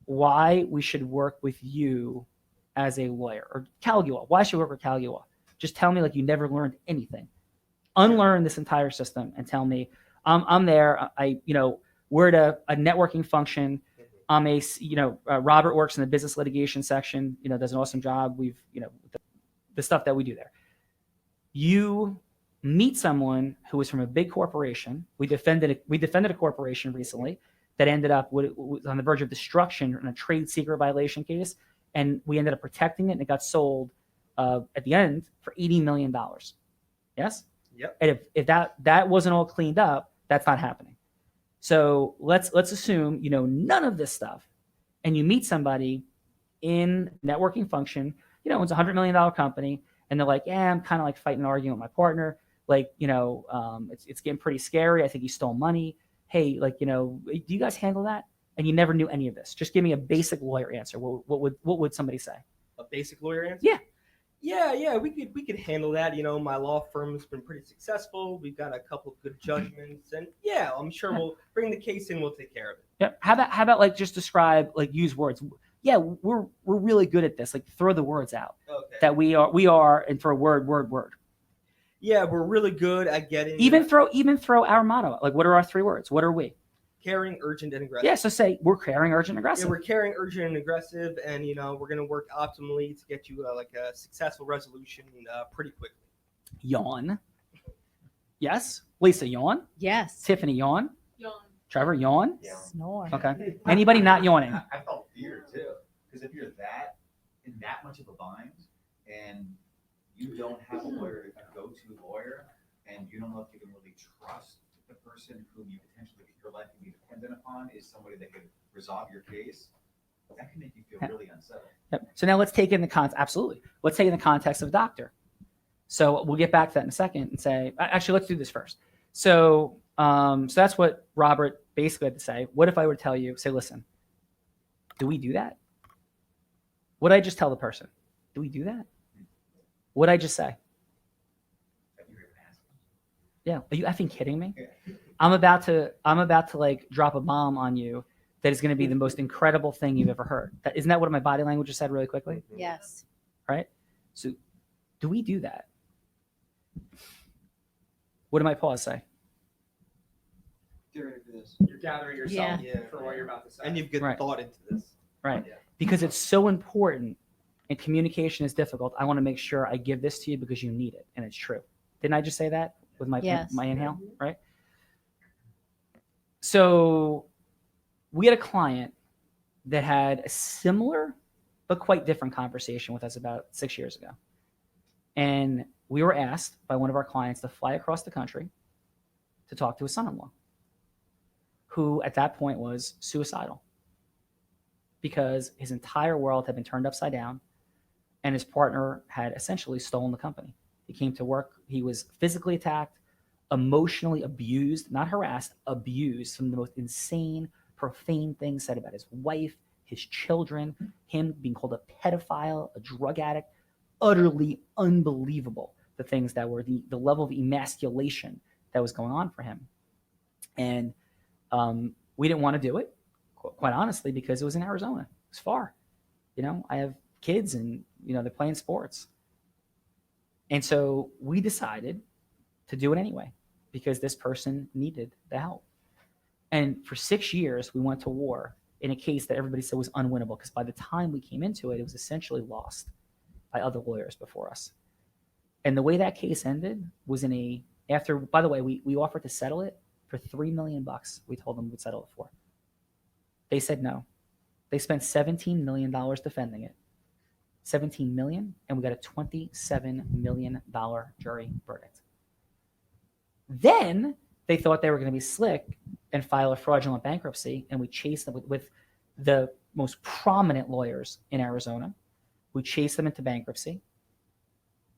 why we should work with you as a lawyer, or Callagy Law. Why should we work with Callagy Law? Just tell me like you never learned anything. Unlearn this entire system and tell me, I'm there. We're at a networking function. I'm Robert works in the business litigation section, does an awesome job. We've, the stuff that we do there. You meet someone who was from a big corporation. We defended a corporation recently that ended up was on the verge of destruction in a trade secret violation case, and we ended up protecting it, and it got sold at the end for $80 million. Yes? Yep. And if that wasn't all cleaned up, that's not happening. So let's assume you know none of this stuff, and you meet somebody in networking function. It's a $100 million company, and they're like, "Yeah, I'm kind of like fighting an argument with my partner. Like, it's getting pretty scary. I think he stole money. Hey, do you guys handle that?" And you never knew any of this. Just give me a basic lawyer answer. What would somebody say? A basic lawyer answer? Yeah. Yeah, we could handle that. My law firm's been pretty successful. We've got a couple of good judgments, and yeah, I'm sure we'll bring the case in. We'll take care of it. Yeah. How about like just describe, like use words? Yeah, we're really good at this. Like throw the words out Okay. that we are, and throw word. Yeah, we're really good at getting Even throw our motto out. Like, what are our 3 words? What are we? caring, urgent, and aggressive. Yeah. So say we're caring, urgent, Yeah, aggressive. we're caring, urgent, and aggressive, and we're gonna work optimally to get you like a successful resolution pretty quickly. Yawn. Yes. Lisa, yawn. Yes. Tiffany, yawn. Trevor, yawn. Snore. Okay. Anybody not yawning? I felt fear too, because if you're in that much of a bind, and you don't have a lawyer, a go-to lawyer, and you don't know if you can really trust the person whom you potentially your life can be dependent upon is somebody that could resolve your case, that can make you feel really unsettled. Yep. So now let's take in the absolutely. Let's take in the context of a doctor. So we'll get back to that in a second and say, actually, let's do this first. So that's what Robert basically had to say. What if I were to tell you, say, listen, do we do that? What did I just tell the person? Do we do that? What did I just say? Yeah. Are you effing kidding me? I'm about to like drop a bomb on you that is going to be the most incredible thing you've ever heard. Isn't that what my body language just said really quickly? Yes. Right? So do we do that? What did my pause say? Theory of this. You're gathering yourself Yeah. for what you're about to say. And you've good Right. thought into this. Right. Yeah. Because it's so important and communication is difficult. I want to make sure I give this to you because you need it. And it's true. Didn't I just say that with my Yes. my inhale? Right. So we had a client that had a similar but quite different conversation with us about 6 years ago. And we were asked by one of our clients to fly across the country to talk to his son-in-law, who at that point was suicidal because his entire world had been turned upside down and his partner had essentially stolen the company. He came to work. He was physically attacked, emotionally abused, not harassed, abused. Some of the most insane, profane things said about his wife, his children, him being called a pedophile, a drug addict. Utterly unbelievable, the things that were the level of emasculation that was going on for him. And we didn't want to do it, quite honestly, because it was in Arizona. It was far. I have kids and, they're playing sports. And so we decided to do it anyway because this person needed the help. And for 6 years, we went to war in a case that everybody said was unwinnable because by the time we came into it, it was essentially lost by other lawyers before us. And the way that case ended was by the way, we offered to settle it for $3 million. We told them we'd settle it for. They said no. They spent $17 million defending it. 17 million, and we got a $27 million jury verdict. Then they thought they were going to be slick and file a fraudulent bankruptcy, and we chased them with the most prominent lawyers in Arizona. We chased them into bankruptcy,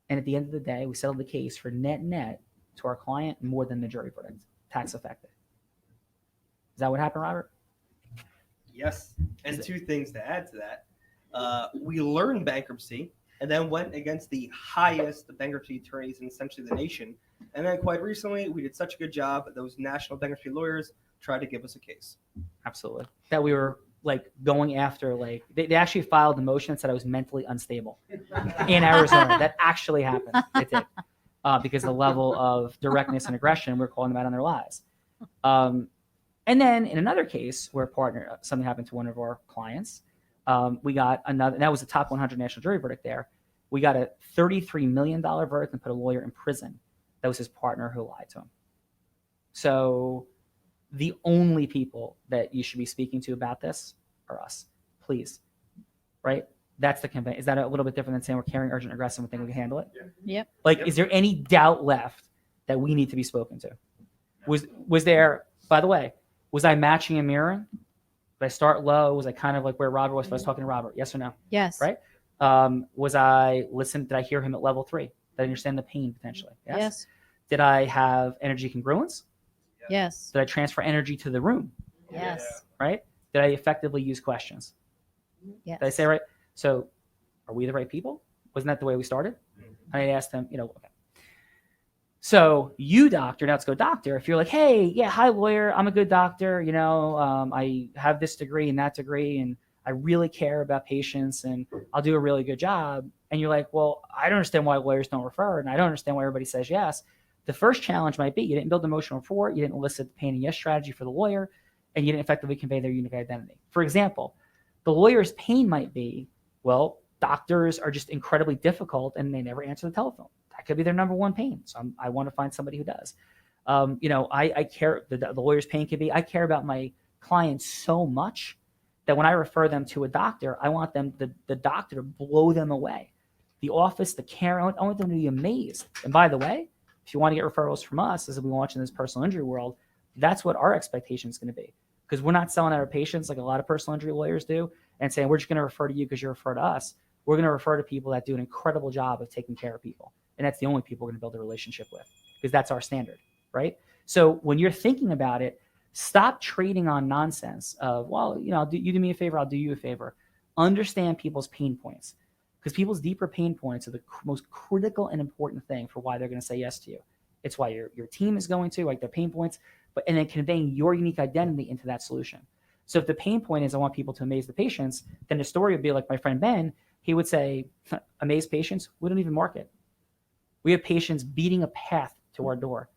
and at the end of the day, we settled the case for net to our client more than the jury verdict, tax affected. Is that what happened, Robert? Yes. And two things to add to that. We learned bankruptcy and then went against the highest bankruptcy attorneys in essentially the nation. And then quite recently, we did such a good job that those national bankruptcy lawyers tried to give us a case. Absolutely. That we were like going after, like they actually filed a motion that said I was mentally unstable in Arizona. That actually happened. It did. Because the level of directness and aggression, we're calling them out on their lies. And then in another case where something happened to one of our clients, we got another, that was a top 100 national jury verdict there. We got a $33 million verdict and put a lawyer in prison. That was his partner who lied to him. So the only people that you should be speaking to about this are us, please. Right? That's the campaign. Is that a little bit different than saying we're carrying urgent aggressive and think we can handle it? Yep. Like, is there any doubt left that we need to be spoken to? Was there, by the way, was I matching and mirroring? Did I start low? Was I kind of like where Robert was if I was talking to Robert? Yes or no? Yes. Right? Was I listen? Did I hear him at level 3? Did I understand the pain potentially? Yes. Did I have energy congruence? Yes. Did I transfer energy to the room? Yes. Right? Did I effectively use questions? Yes. Did I say right? So are we the right people? Wasn't that the way we started? I asked them, okay. So you doctor, now let's go doctor. If you're like, hey, yeah, hi lawyer, I'm a good doctor. I have this degree and that degree, and I really care about patients and I'll do a really good job. And you're like, well, I don't understand why lawyers don't refer, and I don't understand why everybody says yes. The first challenge might be you didn't build emotional rapport, you didn't elicit the pain and yes strategy for the lawyer, and you didn't effectively convey their unique identity. For example, the lawyer's pain might be, well, doctors are just incredibly difficult and they never answer the telephone. That could be their number one pain. So I want to find somebody who does. I care, the lawyer's pain could be, I care about my clients so much that when I refer them to a doctor, I want them, the doctor to blow them away. The office, the care, I want them to be amazed. And by the way, if you want to get referrals from us, as we launch in this personal injury world, that's what our expectation is going to be. Because we're not selling out our patients like a lot of personal injury lawyers do and saying, we're just going to refer to you because you refer to us. We're going to refer to people that do an incredible job of taking care of people. And that's the only people we're going to build a relationship with because that's our standard, right? So when you're thinking about it, stop trading on nonsense of, well, you do me a favor, I'll do you a favor. Understand people's pain points because people's deeper pain points are the most critical and important thing for why they're going to say yes to you. It's why your team is going to, like their pain points, and then conveying your unique identity into that solution. So if the pain point is I want people to amaze the patients, then the story would be like my friend Ben, he would say, amaze patients, we don't even market. We have patients beating a path to our door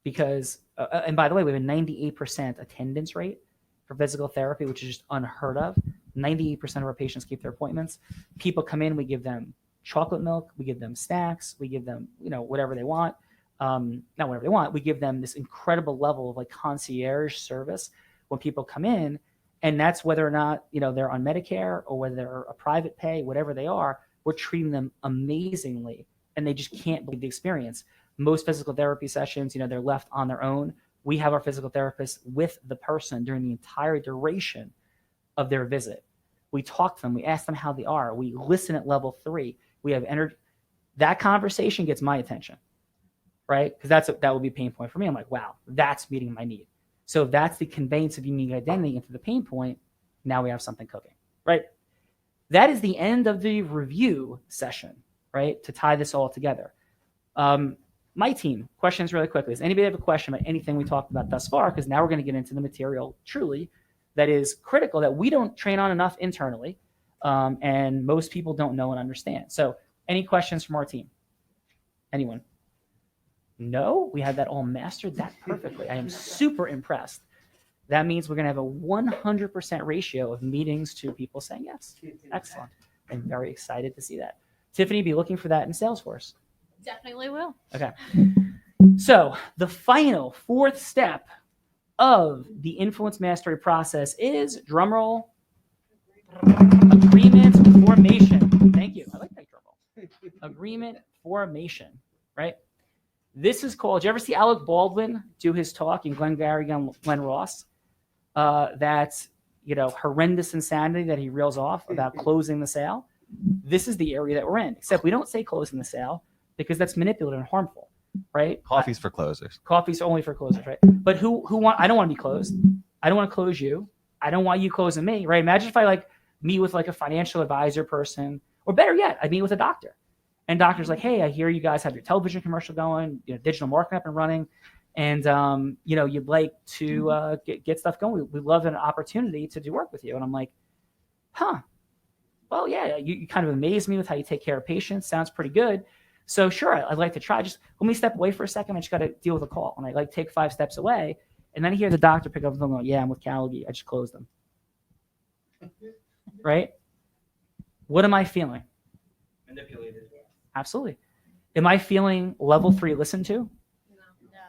because, and by the way, we have a 98% attendance rate for physical therapy, which is just unheard of. 98% of our patients keep their appointments. People come in, we give them chocolate milk, we give them snacks, we give them, whatever they want. Not whatever they want. We give them this incredible level of like concierge service when people come in, and that's whether or not, they're on Medicare or whether they're a private pay, whatever they are, we're treating them amazingly. And they just can't believe the experience. Most physical therapy sessions, they're left on their own. We have our physical therapist with the person during the entire duration of their visit. We talk to them. We ask them how they are. We listen at level 3. We have energy. That conversation gets my attention, right? Because that would be a pain point for me. I'm like, wow, that's meeting my need. So if that's the conveyance of unique identity into the pain point, now we have something cooking, right? That is the end of the review session. Right, to tie this all together. My team, questions really quickly. Does anybody have a question about anything we talked about thus far? Because now we're going to get into the material truly that is critical that we don't train on enough internally, and most people don't know and understand. So any questions from our team? Anyone? No? We had that all mastered that perfectly. I am super impressed. That means we're going to have a 100% ratio of meetings to people saying yes. Excellent. I'm very excited to see that. Tiffany, be looking for that in Salesforce. Definitely will. Okay. So the final fourth step of the influence mastery process is, drumroll, agreement formation. Thank you. I like that drumroll. Agreement formation, right? This is called, did you ever see Alec Baldwin do his talk in Glengarry Glen Ross? That's, horrendous insanity that he reels off about closing the sale. This is the area that we're in, except we don't say closing the sale because that's manipulative and harmful, right? Coffee's for closers. Coffee's only for closers, right? But I don't want to be closed. I don't want to close you. I don't want you closing me, right? Imagine if I meet with a financial advisor person, or better yet, I meet with a doctor. And doctor's like, hey, I hear you guys have your television commercial going, digital marketing up and running, and you'd like to get stuff going. We'd love an opportunity to do work with you. And I'm like, huh? Well, yeah, you kind of amaze me with how you take care of patients. Sounds pretty good. So sure, I'd like to try. Just let me step away for a second. I just got to deal with a call. And I take 5 steps away, and then I hear the doctor pick up the phone going, yeah, I'm with Callagy. I just closed them. Right? What am I feeling? Manipulated. Absolutely. Am I feeling level 3 listened to?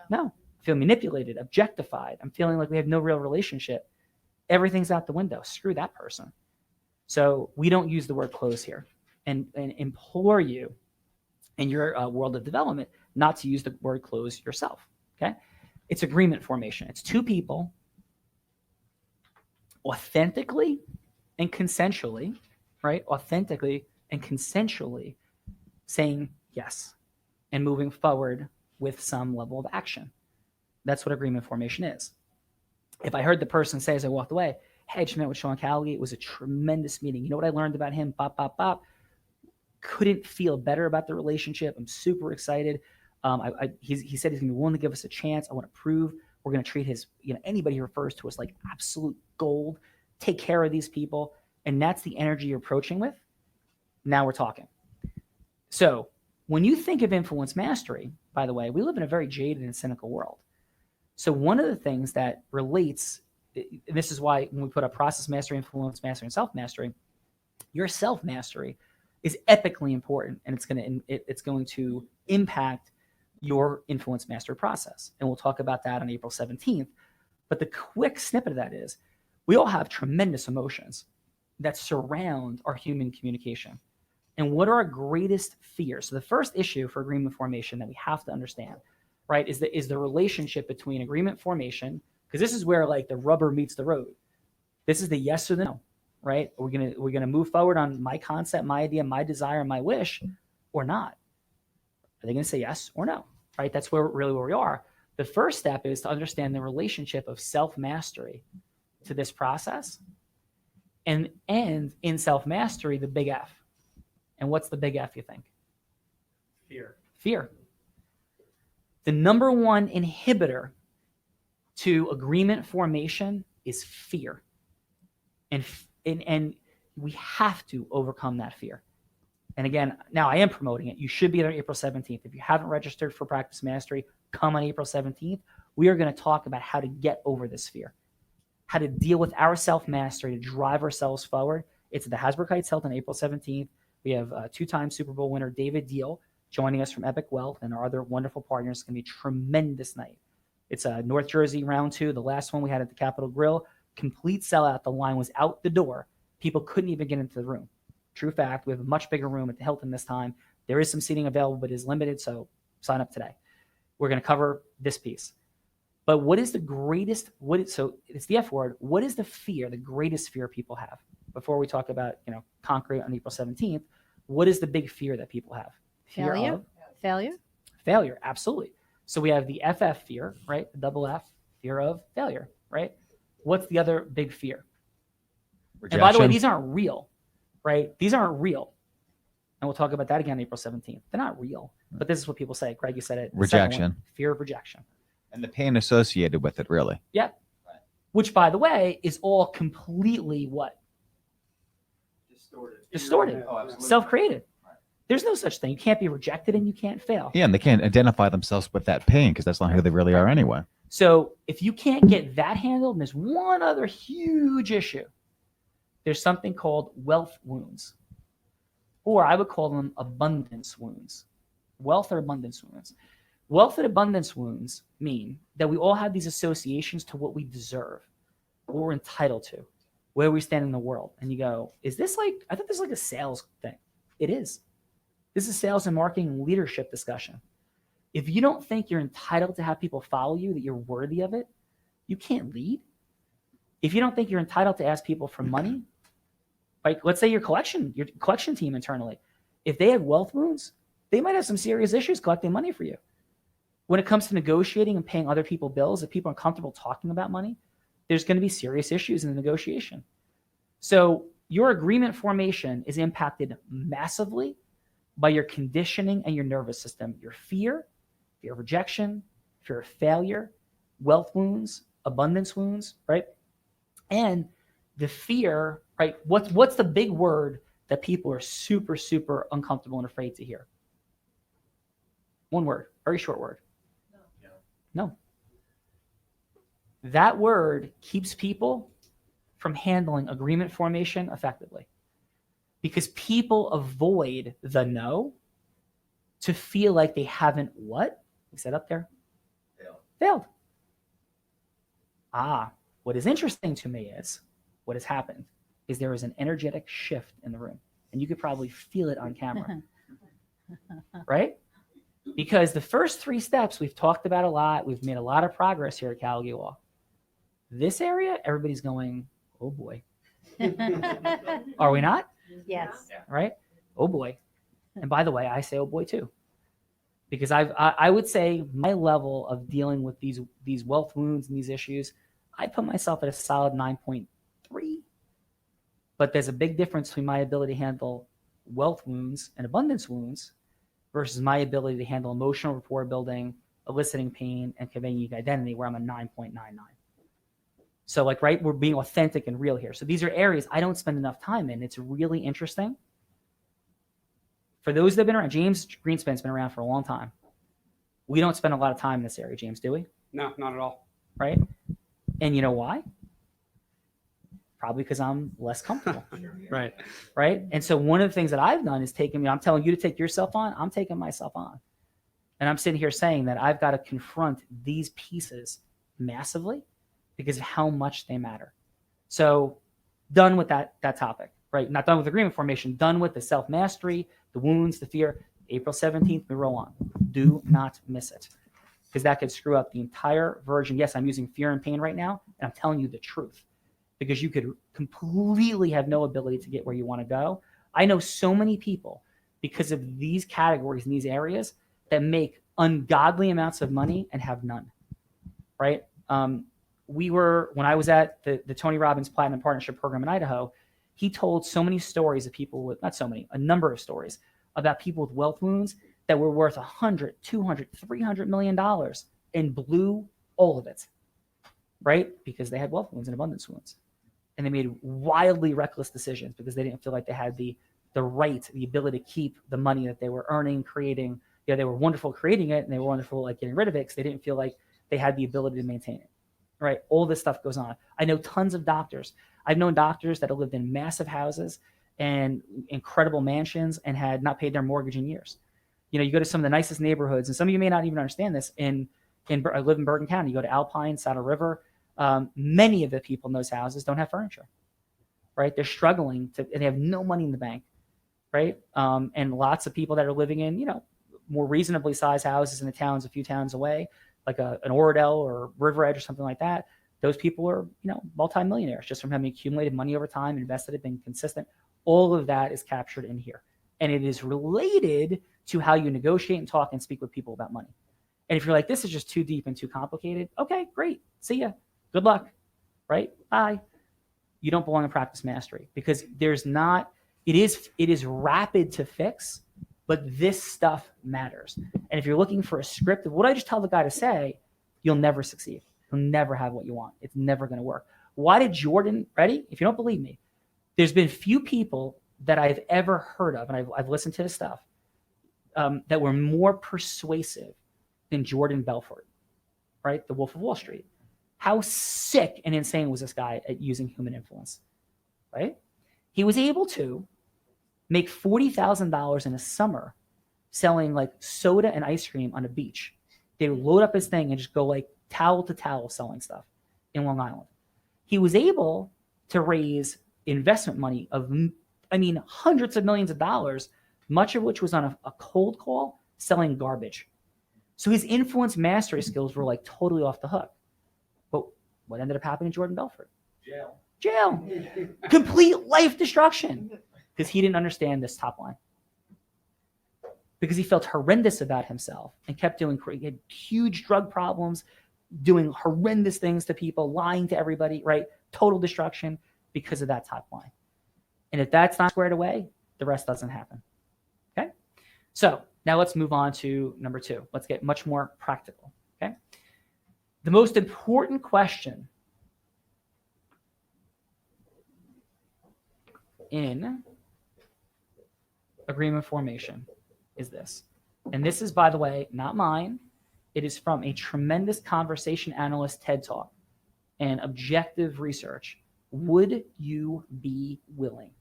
No. I feel manipulated, objectified. I'm feeling like we have no real relationship. Everything's out the window. Screw that person. So we don't use the word close here, and implore you in your world of development not to use the word close yourself. Okay? It's agreement formation. It's 2 people authentically and consensually, right? Authentically and consensually saying yes and moving forward with some level of action. That's what agreement formation is. If I heard the person say as I walked away, hey, I just met with Sean Callagy. It was a tremendous meeting. You know what I learned about him? Bop, bop, bop. Couldn't feel better about the relationship. I'm super excited. He said he's going to be willing to give us a chance. I want to prove we're going to treat his, anybody who refers to us like absolute gold. Take care of these people. And that's the energy you're approaching with. Now we're talking. So when you think of influence mastery, by the way, we live in a very jaded and cynical world. So one of the things that relates, and this is why when we put up process mastery, influence mastery, and self-mastery, your self-mastery is epically important, and it's going to impact your influence mastery process. And we'll talk about that on April 17th. But the quick snippet of that is we all have tremendous emotions that surround our human communication. And what are our greatest fears? So the first issue for agreement formation that we have to understand, right, is the relationship between agreement formation, because this is where the rubber meets the road. This is the yes or the no, right? We're gonna move forward on my concept, my idea, my desire, my wish, or not. Are they gonna say yes or no? Right? That's where we are. The first step is to understand the relationship of self-mastery to this process, and in self-mastery, the big F. And what's the big F, you think? Fear. The number one inhibitor to agreement formation is fear. And we have to overcome that fear. And again, now I am promoting it. You should be there on April 17th. If you haven't registered for Practice Mastery, come on April 17th. We are going to talk about how to get over this fear, how to deal with our self-mastery to drive ourselves forward. It's at the Hasbrook Heights Hilton, April 17th. We have 2-time Super Bowl winner David Deal joining us from Epic Wealth, and our other wonderful partners. It's going to be a tremendous night. It's North Jersey round 2. The last one we had at the Capitol Grill, complete sellout. The line was out the door. People couldn't even get into the room. True fact. We have a much bigger room at the Hilton this time. There is some seating available, but it is limited, so sign up today. We're going to cover this piece. But what is the greatest, so it's the F word. What is the fear, the greatest fear people have? Before we talk about, conquering on April 17th, what is the big fear that people have? Fear of failure, absolutely. So we have the FF fear, right? The double F, fear of failure, right? What's the other big fear? Rejection. And by the way, these aren't real, right? These aren't real. And we'll talk about that again on April 17th. They're not real, but this is what people say. Greg, you said it. Rejection. Fear of rejection. And the pain associated with it, really. Yep. Which, by the way, is all completely what? Distorted. Self-created. There's no such thing. You can't be rejected and you can't fail. Yeah, and they can't identify themselves with that pain because that's not who they really are anyway. So if you can't get that handled, and there's one other huge issue. There's something called wealth wounds, or I would call them abundance wounds. Wealth or abundance wounds. Wealth and abundance wounds mean that we all have these associations to what we deserve, what we're entitled to, where we stand in the world. And you go, is this like, I thought this was like a sales thing. It is. This is sales and marketing and leadership discussion. If you don't think you're entitled to have people follow you, that you're worthy of it, you can't lead. If you don't think you're entitled to ask people for money, like let's say your collection team internally, if they have wealth wounds, they might have some serious issues collecting money for you. When it comes to negotiating and paying other people bills, if people are comfortable talking about money, there's going to be serious issues in the negotiation. So your agreement formation is impacted massively by your conditioning and your nervous system, your fear of rejection, fear of failure, wealth wounds, abundance wounds, right? And the fear, right? What's the big word that people are super, super uncomfortable and afraid to hear? One word, very short word. No. That word keeps people from handling agreement formation effectively because people avoid the no to feel like they haven't what? We said up there? Failed. What is interesting to me is what has happened is there is an energetic shift in the room, and you could probably feel it on camera, right? Because the first 3 steps we've talked about a lot. We've made a lot of progress here at Callagy Law. This area, everybody's going, oh boy. Are we not? Yes. Right? Oh boy. And by the way, I say oh boy too. Because I would say my level of dealing with these wealth wounds and these issues, I put myself at a solid 9.3. But there's a big difference between my ability to handle wealth wounds and abundance wounds versus my ability to handle emotional rapport building, eliciting pain, and conveying unique identity, where I'm a 9.99. So like, right, we're being authentic and real here. So these are areas I don't spend enough time in. It's really interesting. For those that have been around, James Greenspan's been around for a long time. We don't spend a lot of time in this area, James, do we? No, not at all. Right? And you know why? Probably because I'm less comfortable. Right. Right? And so one of the things that I've done is I'm telling you to take yourself on, I'm taking myself on. And I'm sitting here saying that I've got to confront these pieces massively because of how much they matter. So done with that topic, right? Not done with agreement formation, done with the self-mastery, the wounds, the fear. April 17th, we roll on. Do not miss it because that could screw up the entire version. Yes, I'm using fear and pain right now, and I'm telling you the truth because you could completely have no ability to get where you want to go. I know so many people because of these categories in these areas that make ungodly amounts of money and have none, right? When I was at the Tony Robbins Platinum Partnership Program in Idaho, he told so many stories of people with, not so many, a number of stories about people with wealth wounds that were worth $100, $200, $300 million and blew all of it, right? Because they had wealth wounds and abundance wounds. And they made wildly reckless decisions because they didn't feel like they had the right, the ability to keep the money that they were earning, creating. You know, they were wonderful creating it and they were wonderful at getting rid of it because they didn't feel like they had the ability to maintain it, right? All this stuff goes on. I know tons of doctors. I've known doctors that have lived in massive houses and incredible mansions and had not paid their mortgage in years. You know, you go to some of the nicest neighborhoods, and some of you may not even understand this. I live in Bergen County. You go to Alpine, Saddle River. Many of the people in those houses don't have furniture, right? They're struggling and they have no money in the bank, right? And lots of people that are living in, you know, more reasonably sized houses in the towns a few towns away, like an Oradell or River Edge or something like that. Those people are, you know, multimillionaires just from having accumulated money over time, invested it, been consistent. All of that is captured in here. And it is related to how you negotiate and talk and speak with people about money. And if you're like, this is just too deep and too complicated, okay, great. See ya. Good luck. Right? Bye. You don't belong in practice mastery because it is rapid to fix, but this stuff matters. And if you're looking for a script of what I just tell the guy to say, you'll never succeed. You'll never have what you want. It's never going to work. Why did Jordan, ready? If you don't believe me, there's been few people that I've ever heard of, and I've listened to his stuff, that were more persuasive than Jordan Belfort, right? The Wolf of Wall Street. How sick and insane was this guy at using human influence, right? He was able to make $40,000 in a summer selling like soda and ice cream on a beach They would load up his thing and just go like towel to towel selling stuff in Long Island. He was able to raise investment money of, hundreds of millions of dollars, much of which was on a cold call selling garbage. So his influence mastery skills were like totally off the hook. But what ended up happening to Jordan Belfort? Jail. Complete life destruction. Because he didn't understand this top line. Because he felt horrendous about himself and kept doing, he had huge drug problems, doing horrendous things to people, lying to everybody, right? Total destruction because of that top line. And if that's not squared away, the rest doesn't happen. Okay? So now let's move on to number 2. Let's get much more practical. Okay? The most important question in agreement formation is this. And this is, by the way, not mine. It is from a tremendous conversation analyst TED Talk and objective research. Would you be willing?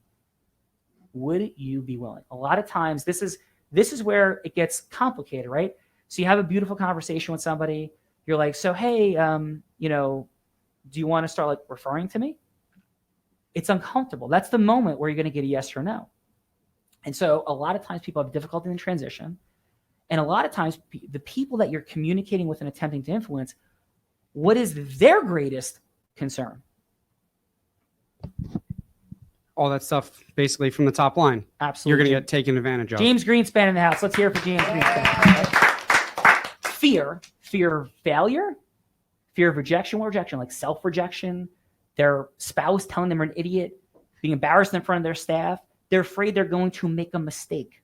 Would you be willing? A lot of times, this is where it gets complicated, right? So you have a beautiful conversation with somebody. You're like, so hey, do you want to start like referring to me? It's uncomfortable. That's the moment where you're going to get a yes or no. And so a lot of times people have difficulty in transition. And a lot of times the people that you're communicating with and attempting to influence, what is their greatest concern? All that stuff basically from the top line. Absolutely. You're going to get taken advantage of. James Greenspan in the house. Let's hear it for James Greenspan. Fear of failure, fear of rejection, like self-rejection, their spouse telling them they're an idiot, being embarrassed in front of their staff. They're afraid they're going to make a mistake.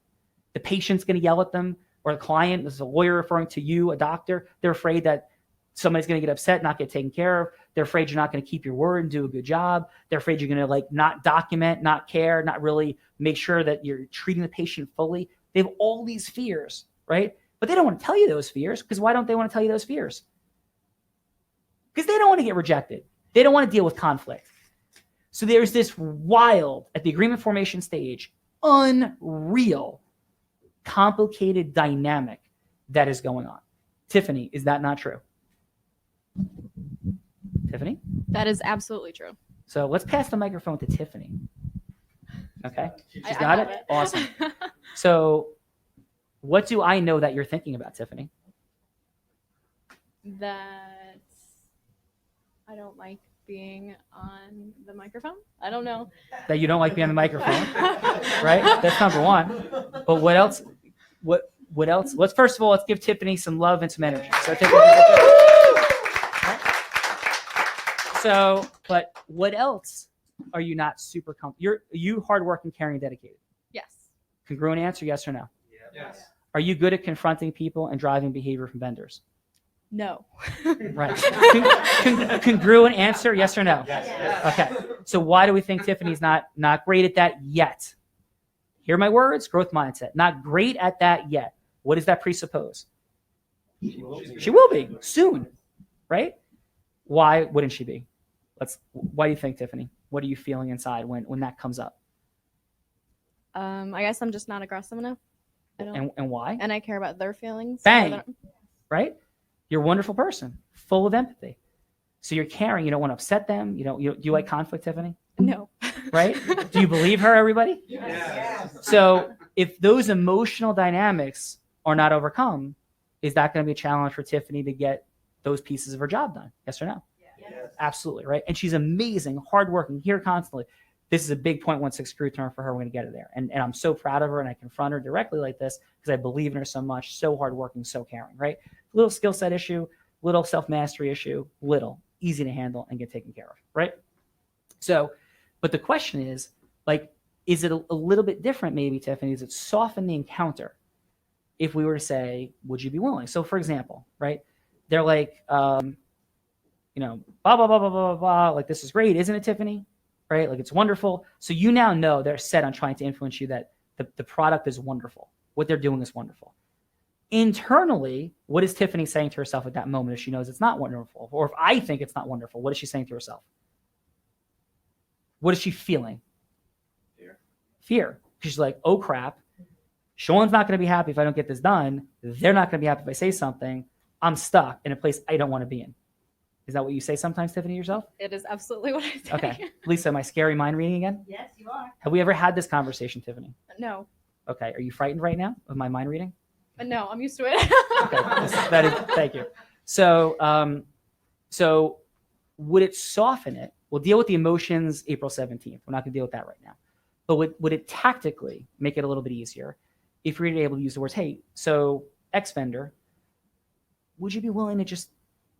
The patient's going to yell at them, or the client, this is a lawyer referring to you, a doctor. They're afraid that somebody's going to get upset, not get taken care of. They're afraid you're not going to keep your word and do a good job. They're afraid you're going to like not document, not care, not really make sure that you're treating the patient fully. They have all these fears, right? But they don't want to tell you those fears, because why don't they want to tell you those fears? Because they don't want to get rejected. They don't want to deal with conflict. So there's this wild, at the agreement formation stage, unreal, complicated dynamic that is going on. Tiffany, is that not true? Tiffany? That is absolutely true. So let's pass the microphone to Tiffany. Okay? She's I got love it? Awesome. So what do I know that you're thinking about, Tiffany? That I don't like being on the microphone. I don't know. That you don't like being on the microphone, right? That's number one. But what else? What else? Let's give Tiffany some love and some energy. So, Tiffany, so, but what else are you not super comfortable? Are you hardworking, caring, dedicated? Yes. Congruent answer, yes or no? Yes. Are you good at confronting people and driving behavior from vendors? No. Right. Congruent answer, yes or no? Yes. Okay. So why do we think Tiffany's not great at that yet? Hear my words, growth mindset. Not great at that yet. What does that presuppose? She will be soon, right? Why wouldn't she be? Why do you think, Tiffany? What are you feeling inside when that comes up? I guess I'm just not aggressive enough. I don't. And why? And I care about their feelings. Bang. Right? You're a wonderful person, full of empathy. So you're caring. You don't want to upset them. Do you like conflict, Tiffany? No. Right? Do you believe her, everybody? Yes. So if those emotional dynamics are not overcome, is that going to be a challenge for Tiffany to get those pieces of her job done? Yes or no? Yes. Absolutely, right? And she's amazing, hardworking, here constantly. This is a big 0.16 screw turn for her. We're going to get her there. And I'm so proud of her, and I confront her directly like this because I believe in her so much, so hardworking, so caring, right? Little skill set issue, little self-mastery issue, easy to handle and get taken care of, right? So, but the question is, like, is it a little bit different maybe, Tiffany? Does it soften the encounter if we were to say, would you be willing? So, for example, right, they're like, blah, blah, blah, blah, blah, blah, blah, like, this is great, isn't it, Tiffany? Right? Like, it's wonderful. So you now know they're set on trying to influence you that the product is wonderful. What they're doing is wonderful. Internally, what is Tiffany saying to herself at that moment if she knows it's not wonderful? Or if I think it's not wonderful, what is she saying to herself? What is she feeling? Fear. She's like, oh crap. Sean's not going to be happy if I don't get this done. They're not going to be happy if I say something. I'm stuck in a place I don't want to be in. Is that what you say sometimes, Tiffany, yourself? It is absolutely what I say. Okay. Lisa, am I scary mind reading again? Yes, you are. Have we ever had this conversation, Tiffany? No. Okay. Are you frightened right now of my mind reading? No, I'm used to it. Okay. Thank you. So, so would it soften it? We'll deal with the emotions April 17th. We're not going to deal with that right now. But would it tactically make it a little bit easier if you're able to use the words, hey, so X vendor, would you be willing to just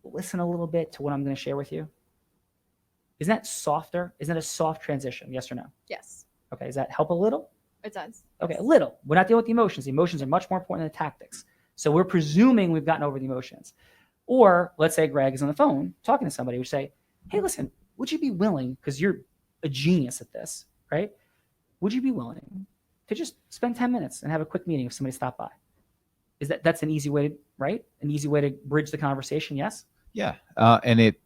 listen a little bit to what I'm going to share with you? Isn't that softer? Isn't that a soft transition? Yes or no? Yes, Okay. Does that help a little? it does. Okay, a little. We're not dealing with the emotions. The emotions are much more important than the tactics. So we're presuming we've gotten over the emotions. Or let's say Greg is on the phone talking to somebody who say, hey, listen, would you be willing, because you're a genius at this, right? Would you be willing to just spend 10 minutes and have a quick meeting if somebody stopped by? That's an easy way, right? An easy way to bridge the conversation, yes? Yeah. And it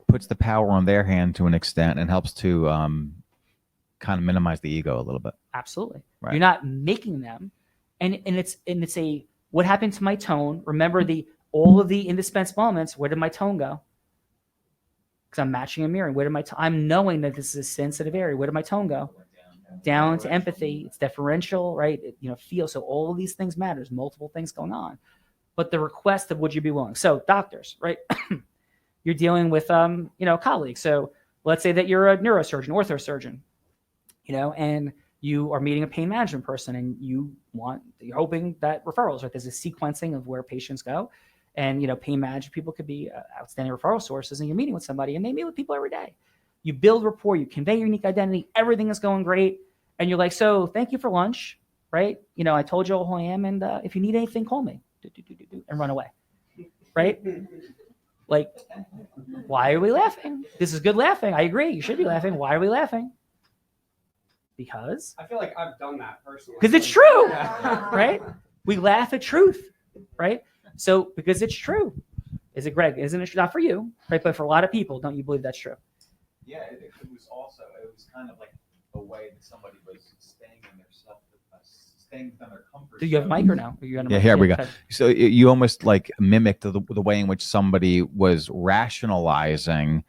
puts the power on their hand to an extent and helps to kind of minimize the ego a little bit. Absolutely. Right. You're not making them. And it's a, what happened to my tone? Remember all of the indispensable elements. Where did my tone go? Because I'm matching and mirroring. Where did my I'm knowing that this is a sensitive area. Where did my tone go? Down to empathy. It's deferential, right? Feel. So all of these things matter. There's multiple things going on. But the request of would you be willing? So doctors, right? You're dealing with colleagues. So let's say that you're a neurosurgeon, orthosurgeon, and you are meeting a pain management person, and you're hoping that referrals, right? There's a sequencing of where patients go, and pain management people could be outstanding referral sources, and you're meeting with somebody, and they meet with people every day. You build rapport, you convey your unique identity, everything is going great, and you're like, so thank you for lunch, right? I told you who I am, and if you need anything, call me, and run away, right? Like, why are we laughing? This is good laughing. I agree. You should be laughing. Why are we laughing? Because I feel like I've done that personally. it's true, Yeah. right? We laugh at truth, right? So because it's true. Is it, Greg? Isn't it not for you, right? But for a lot of people, don't you believe that's true? Yeah, it was kind of like a way that somebody was staying in their comfort. Do you have a mic or no? Are you on a Yeah, mic? here we go. Okay. So you almost like mimicked the way in which somebody was rationalizing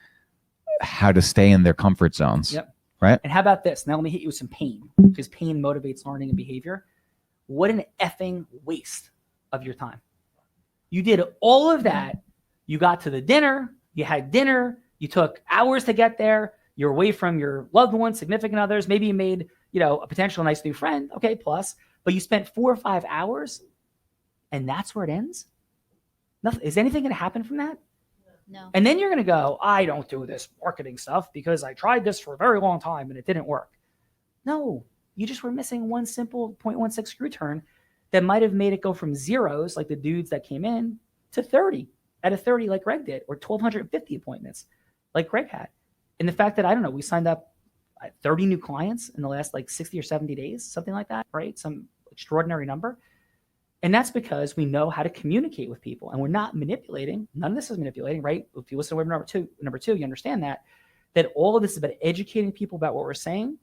how to stay in their comfort zones. Yep. Right. And how about this? Now let me hit you with some pain, because pain motivates learning and behavior. What an effing waste of your time. You did all of that. You got to the dinner. You had dinner. You took hours to get there. You're away from your loved ones, significant others. Maybe you made, a potential nice new friend. Okay, plus. But you spent 4 or 5 hours, and that's where it ends? Nothing. Is anything going to happen from that? No. And then you're going to go, I don't do this marketing stuff because I tried this for a very long time and it didn't work. No, you just were missing one simple 0.16 screw turn that might have made it go from zeros, like the dudes that came in, to 30 out of 30 like Greg did, or 1,250 appointments like Greg had. And the fact that, I don't know, we signed up 30 new clients in the last 60 or 70 days, something like that, right? Some extraordinary number. And that's because we know how to communicate with people, and we're not manipulating. None of this is manipulating, right? If you listen to webinar number two, you understand that all of this is about educating people about what we're saying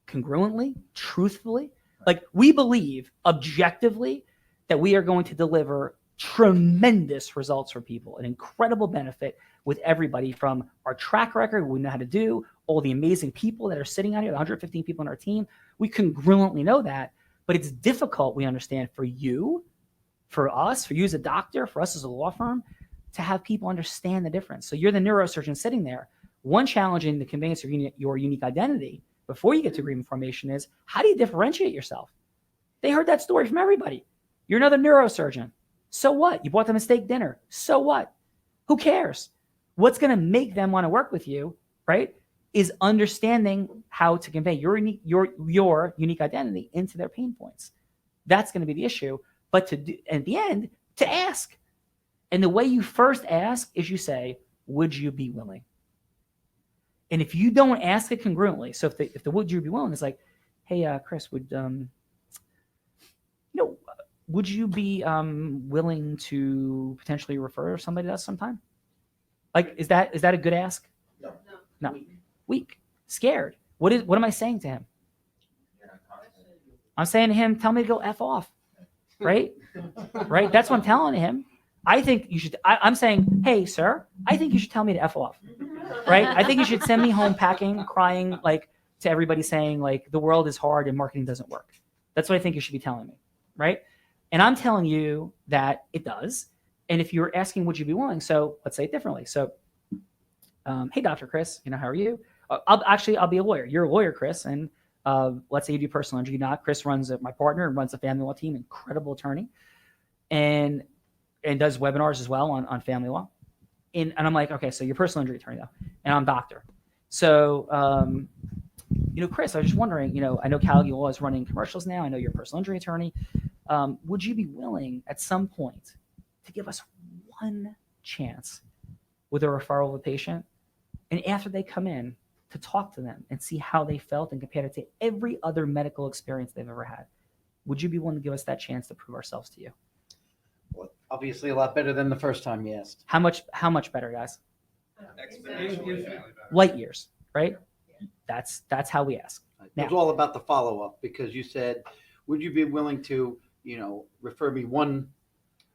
congruently, truthfully. Like, we believe objectively that we are going to deliver tremendous results for people, an incredible benefit with everybody, from our track record, what we know how to do, all the amazing people that are sitting out here, the 115 people on our team. We congruently know that. But it's difficult, we understand, for you, for us, for you as a doctor, for us as a law firm, to have people understand the difference. So you're the neurosurgeon sitting there. One challenge in the conveyance of your unique identity before you get to agreement formation is, how do you differentiate yourself? They heard that story from everybody. You're another neurosurgeon. So what? You bought them a steak dinner. So what? Who cares? What's going to make them want to work with you, right, is understanding how to convey your unique identity into their pain points. That's going to be the issue. But at the end, to ask. And the way you first ask is you say, would you be willing? And if you don't ask it congruently, so if the would you be willing is like, hey, Chris, would you be willing to potentially refer somebody to us sometime? Like, is that a good ask? No. Weak, scared. What am I saying to him? I'm saying to him, tell me to go F off. right? Right? That's what I'm telling him. I think you should. I'm saying, hey, sir, I think you should tell me to F off, right? I think you should send me home packing, crying, like to everybody saying, like, the world is hard and marketing doesn't work. That's what I think you should be telling me, right? And I'm telling you that it does. And if you're asking, would you be willing? So let's say it differently. So, hey, Dr. Chris, how are you? I'll be a lawyer. You're a lawyer, Chris, and let's say you do personal injury. Not Chris runs my partner and runs the family law team, incredible attorney, and does webinars as well on family law. And I'm like, okay, so you're personal injury attorney though, and I'm doctor. So, Chris, I was just wondering, I know Callagy Law is running commercials now. I know you're a personal injury attorney. Would you be willing at some point to give us one chance with a referral of a patient, and after they come in, to talk to them and see how they felt and compare it to every other medical experience they've ever had? Would you be willing to give us that chance to prove ourselves to you? Well, obviously a lot better than the first time you asked. How much better, guys? Exponentially. Light years, right? That's how we ask. It was all about the follow-up, because you said, would you be willing to, refer me one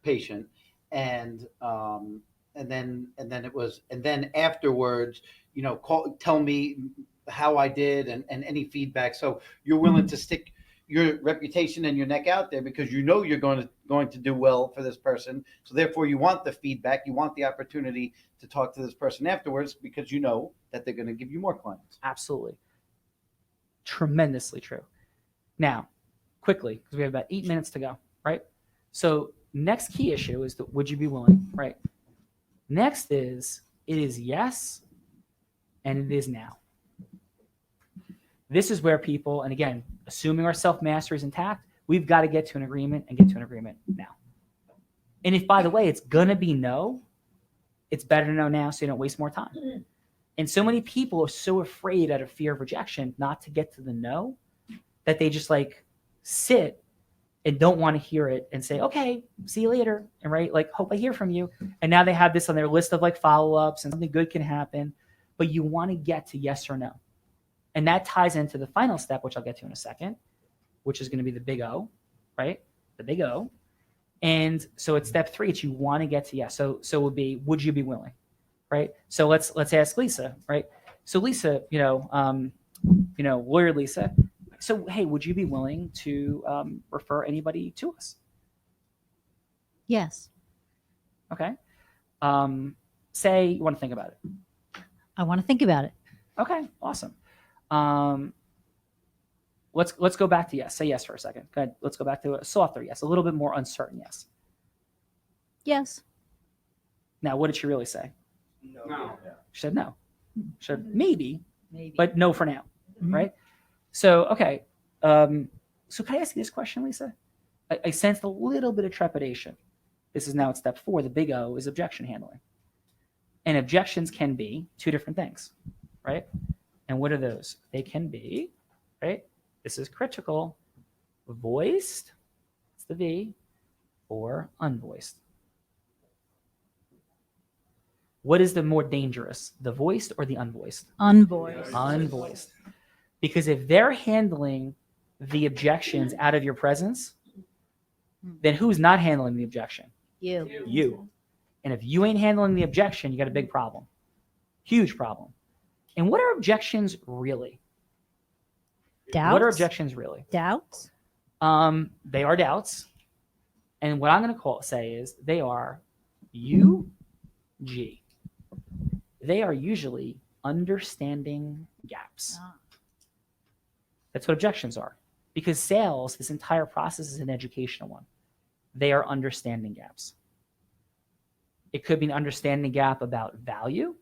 patient, and then afterwards, tell me how I did and any feedback. So you're willing to stick your reputation and your neck out there because you're going to do well for this person. So therefore you want the feedback, you want the opportunity to talk to this person afterwards because you know that they're going to give you more clients. Absolutely. Tremendously true. Now, quickly, because we have about 8 minutes to go, right? So next key issue is that would you be willing, right? Next is, it is yes, and it is now. This is where people, and again, assuming our self-mastery is intact, we've got to get to an agreement and get to an agreement now. And if, by the way, it's going to be no, it's better to know now so you don't waste more time. And so many people are so afraid out of fear of rejection not to get to the no that they just like sit and don't want to hear it and say, okay, see you later. And right, like, hope I hear from you. And now they have this on their list of like follow-ups and something good can happen, but you want to get to yes or no. And that ties into the final step, which I'll get to in a second, which is going to be the big O, right? The big O. And so it's step 3, it's you want to get to yes. So it would be, would you be willing, right? So let's ask Lisa, right? So Lisa, lawyer Lisa. So, hey, would you be willing to refer anybody to us? Yes. Okay. Say you want to think about it. I want to think about it. Okay, awesome. Let's go back to yes. Say yes for a second. Go ahead. Let's go back to a softer yes, a little bit more uncertain yes. Yes. Now, what did she really say? No. She said no. She said maybe, Maybe. but no for now, Mhm. right? So, okay. So can I ask you this question, Lisa? I sensed a little bit of trepidation. This is now at step 4. The big O is objection handling. And objections can be 2 different things, right? And what are those? They can be, right? This is critical, voiced, it's the V, or unvoiced. What is the more dangerous, the voiced or the unvoiced? Unvoiced. Unvoiced. Because if they're handling the objections out of your presence, then who's not handling the objection? You. You. And if you ain't handling the objection, you got a big problem. Huge problem. And what are objections really? Doubts. What are objections really? Doubts. They are doubts. And what I'm going to say is they are UG. They are usually understanding gaps. Ah. That's what objections are. Because sales, this entire process is an educational one. They are understanding gaps. It could be an understanding gap about value.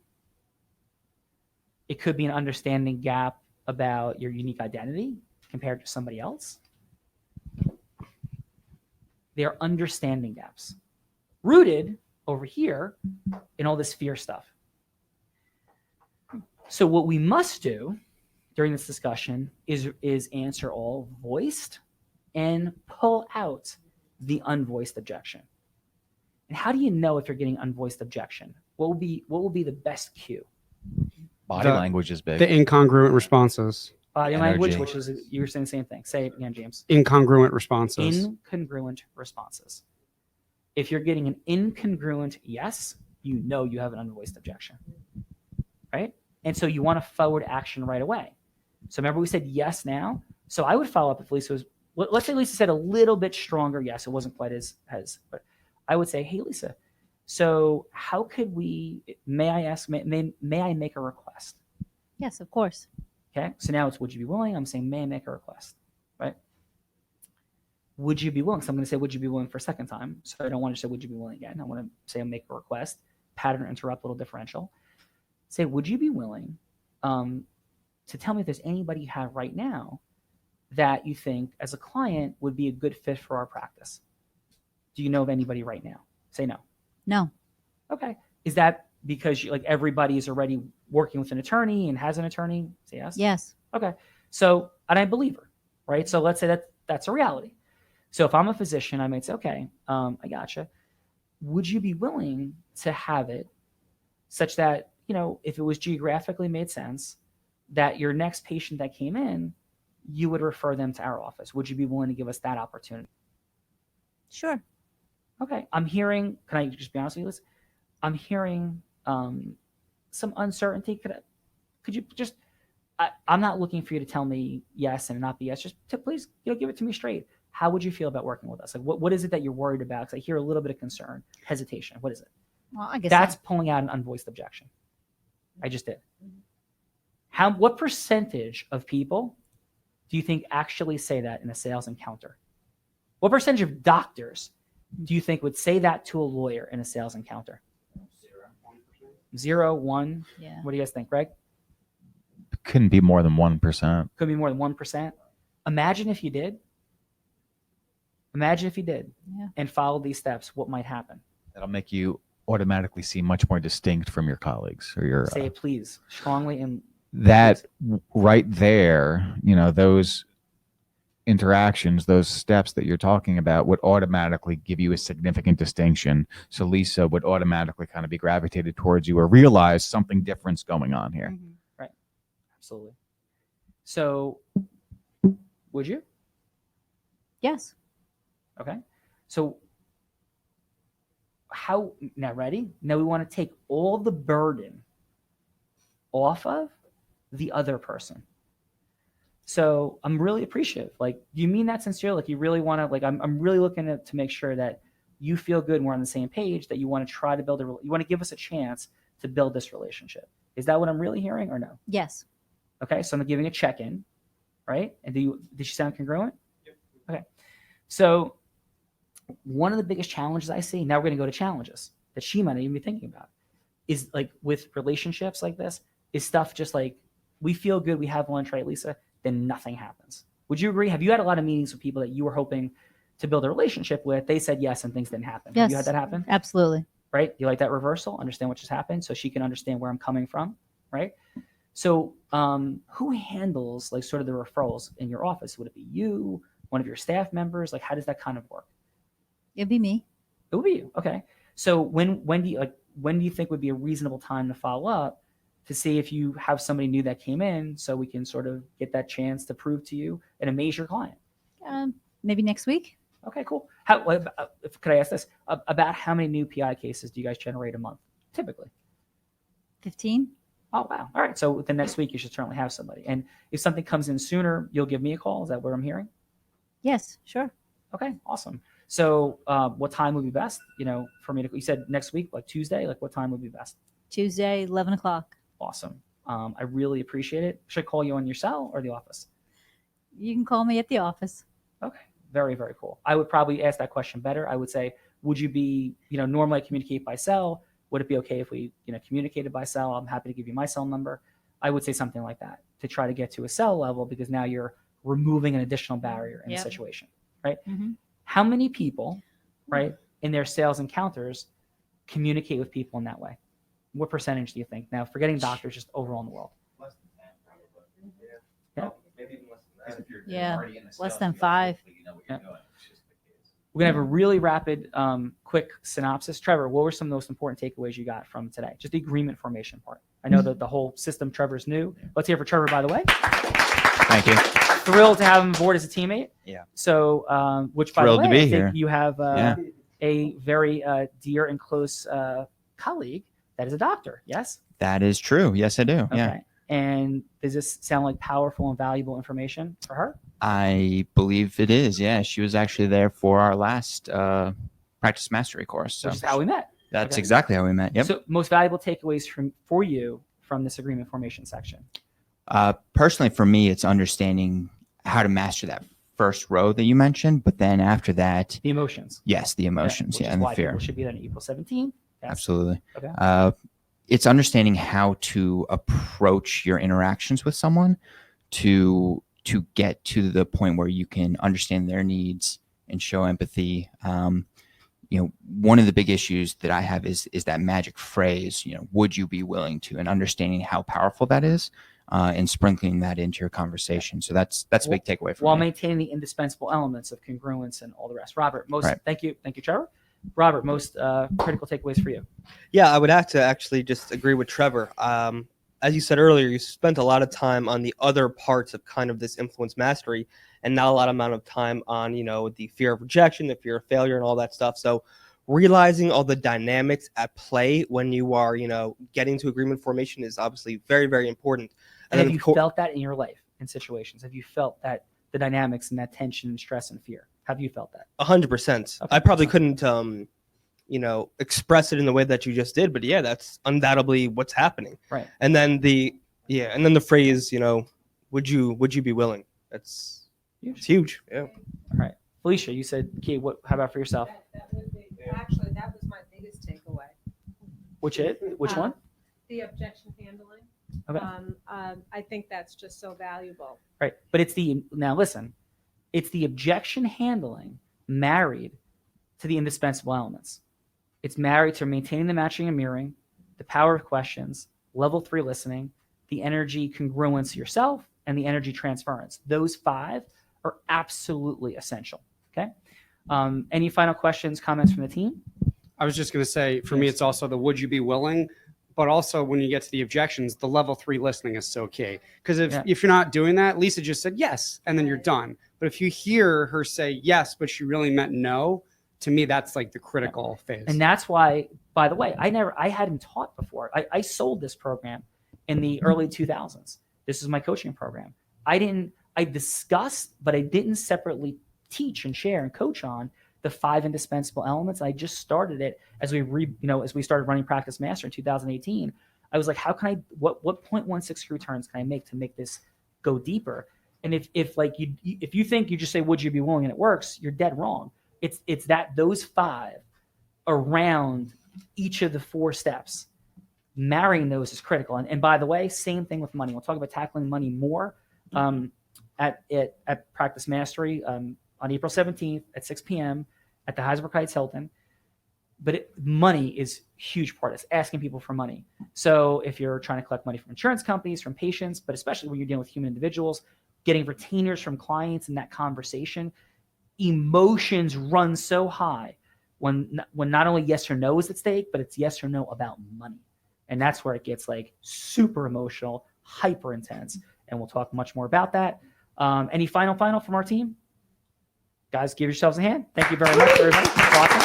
It could be an understanding gap about your unique identity compared to somebody else. They are understanding gaps. Rooted over here in all this fear stuff. So what we must do during this discussion is answer all voiced and pull out the unvoiced objection. And how do you know if you're getting unvoiced objection? What will be the best cue? Body The- language is big. The incongruent responses. body Energy. language, which is you were saying the same thing. Say it again, James. Incongruent responses. Incongruent responses. If you're getting an incongruent yes, you know you have an unvoiced objection, right? And so you want to forward action right away. So remember we said yes now. So I would follow up if Lisa was, let's say Lisa said a little bit stronger yes. It wasn't quite as, but I would say, hey, Lisa, so how could we, may I ask, may I make a request? Yes, of course. Okay. So now it's, would you be willing? I'm saying, may I make a request? Right. Would you be willing? So I'm going to say, would you be willing for a second time? So I don't want to say, would you be willing again? I want to say, make a request, pattern interrupt, little differential. Say, would you be willing to tell me if there's anybody you have right now that you think as a client would be a good fit for our practice? Do you know of anybody right now? Say no. No. Okay. Is that because like everybody is already working with an attorney and has an attorney? Say yes. Yes. Okay. So, and I believe her, right? So let's say that that's a reality. So if I'm a physician, I might say, okay, I gotcha. Would you be willing to have it such that, you know, if it was geographically made sense, that your next patient that came in, you would refer them to our office? Would you be willing to give us that opportunity? Sure. Okay. I'm hearing, can I just be honest with you, Liz? I'm hearing some uncertainty. Could you just, I'm not looking for you to tell me yes and not be yes. Just to please, you know, give it to me straight. How would you feel about working with us? Like, what is it that you're worried about? Because I hear a little bit of concern, hesitation. What is it? Well, I guess That's pulling out an unvoiced objection. I just did. What percentage of people do you think actually say that in a sales encounter? What percentage of doctors do you think would say that to a lawyer in a sales encounter? 0, 1. Yeah. What do you guys think, Greg? Couldn't be more than 1%. Could be more than 1%. Imagine if you did. Imagine if you did and followed these steps, what might happen? That'll make you automatically seem much more distinct from your colleagues or your. Say it, please, strongly and. That right there, you know, those interactions, those steps that you're talking about would automatically give you a significant distinction. So Lisa would automatically kind of be gravitated towards you or realize something different's going on here. Mhm. Right. Absolutely. So would you? Yes. Okay. So how, now ready? Now we want to take all the burden off of the other person. So I'm really appreciative. Like, do you mean that sincerely? Like, you really want to, like, I'm really looking to make sure that you feel good and we're on the same page, that you want to try to build you want to give us a chance to build this relationship. Is that what I'm really hearing or no? Yes. Okay. So I'm giving a check-in, right? And did she sound congruent? Yep. Okay. So one of the biggest challenges I see, now we're going to go to challenges that she might not even be thinking about, is like with relationships like this, is stuff just like, we feel good, we have lunch, right, Lisa? Then nothing happens. Would you agree? Have you had a lot of meetings with people that you were hoping to build a relationship with? They said yes and things didn't happen. Yes. Have you had that happen? Absolutely. Right? You like that reversal? Understand what just happened so she can understand where I'm coming from, right? So who handles like sort of the referrals in your office? Would it be you, one of your staff members? Like, how does that kind of work? It'd be me. It would be you. Okay. So when do you think would be a reasonable time to follow up to see if you have somebody new that came in so we can sort of get that chance to prove to you and amaze your client? Maybe next week. Okay, cool. Could I ask this? About how many new PI cases do you guys generate a month, typically? 15. Oh, wow. All right. So within next week, you should certainly have somebody. And if something comes in sooner, you'll give me a call. Is that what I'm hearing? Yes, sure. Okay, awesome. So what time would be best, you know, for me to, you said next week, like Tuesday, like what time would be best? Tuesday, 11 o'clock. Awesome. I really appreciate it. Should I call you on your cell or the office? You can call me at the office. Okay. Very, very cool. I would probably ask that question better. I would say, would you be, you know, normally I communicate by cell. Would it be okay if we, you know, communicated by cell? I'm happy to give you my cell number. I would say something like that to try to get to a cell level, because now you're removing an additional barrier in the situation, right? Mm-hmm. How many people, right, in their sales encounters communicate with people in that way? What percentage do you think? Now, forgetting doctors, just overall in the world. Less than 10, probably. Yeah. Oh, maybe even less than that. If you're Yeah, already in the less sales, than you 5. hopefully you know what you're Yeah. doing. It's just the case. We're going to have a really rapid, quick synopsis. Trevor, what were some of the most important takeaways you got from today? Just the agreement formation part. I know that the whole system Trevor's new. Let's hear for Trevor, by the way. Thank you. Thrilled to have him aboard as a teammate. Yeah. So, which by Thrilled the to way, be I think here. you have Yeah. a very dear and close colleague that is a doctor. Yes. That is true. Yes, I do. Okay. Yeah. And does this sound like powerful and valuable information for her? I believe it is. Yeah. She was actually there for our last practice mastery course. So Which is how we met. that's Okay. exactly how we met. Yep. So, most valuable takeaways for you from this agreement formation section? Personally, for me, it's understanding how to master that first row that you mentioned, but then after that, The emotions. yes, the emotions, Which is and the why fear. people should be there on April 17th. Absolutely. Okay. It's understanding how to approach your interactions with someone to get to the point where you can understand their needs and show empathy. One of the big issues that I have is that magic phrase, would you be willing to, and understanding how powerful that is, and sprinkling that into your conversation. So that's a big takeaway for While me. maintaining the indispensable elements of congruence and all the rest. Robert, Right. thank you, Trevor. Robert, most critical takeaways for you? Yeah, I would have to actually just agree with Trevor. As you said earlier, you spent a lot of time on the other parts of kind of this influence mastery, and not a lot amount of time on the fear of rejection, the fear of failure, and all that stuff. So realizing all the dynamics at play when you are getting to agreement formation is obviously very, very important. And then have you felt that in your life, in situations? Have you felt that the dynamics and that tension and stress and fear? Have you felt that? 100%. Okay, I probably excellent. couldn't express it in the way that you just did, but yeah, that's undoubtedly what's happening. Right. And then the phrase, would you be willing? It's huge. Yeah. All right. Felicia, you said, Key, how about for yourself? That was my biggest takeaway. Which Um, one? The objection handling. Okay. I think that's just so valuable. Right. But it's the objection handling married to the indispensable elements. It's married to maintaining the matching and mirroring, the power of questions, level 3 listening, the energy congruence to yourself, and the energy transference. Those 5 are absolutely essential. Okay. Any final questions, comments from the team? I was just going to say, for me, Yes. it's also the would you be willing, but also when you get to the objections, the level 3 listening is so key. Because if you're not doing that, Lisa just said yes, and then you're done. But if you hear her say yes, but she really meant no, to me, that's like the critical phase. And that's why, by the way, I hadn't taught before. I sold this program in the early 2000s. This is my coaching program. I discussed, but I didn't separately teach and share and coach on the 5 indispensable elements. I just started it as we started running Practice Master in 2018. I was like, how can what 0.16 screw turns can I make to make this go deeper? And if you think you just say, would you be willing, and it works, you're dead wrong. It's that those 5 around each of the 4 steps, marrying those is critical. And by the way, same thing with money. We'll talk about tackling money more at Practice Mastery on April 17th at 6 p.m. at the Heidelberg Heights Hilton. But money is a huge part. It's asking people for money. So if you're trying to collect money from insurance companies, from patients, but especially when you're dealing with human individuals, getting retainers from clients in that conversation, emotions run so high when not only yes or no is at stake, but it's yes or no about money. And that's where it gets like super emotional, hyper intense. And we'll talk much more about that. Any final from our team? Guys, give yourselves a hand. Thank you very much, everybody. That's awesome.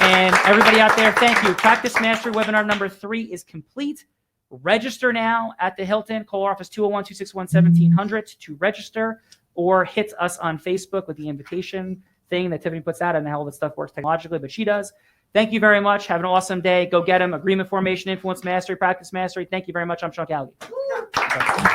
And everybody out there, thank you. Practice Mastery webinar number 3 is complete. Register now at the Hilton. Call our office 201-261-1700 to register, or hit us on Facebook with the invitation thing that Tiffany puts out. I don't know how all this stuff works technologically, but she does. Thank you very much. Have an awesome day. Go get them. Agreement formation, influence mastery, practice mastery. Thank you very much. I'm Sean Callagy.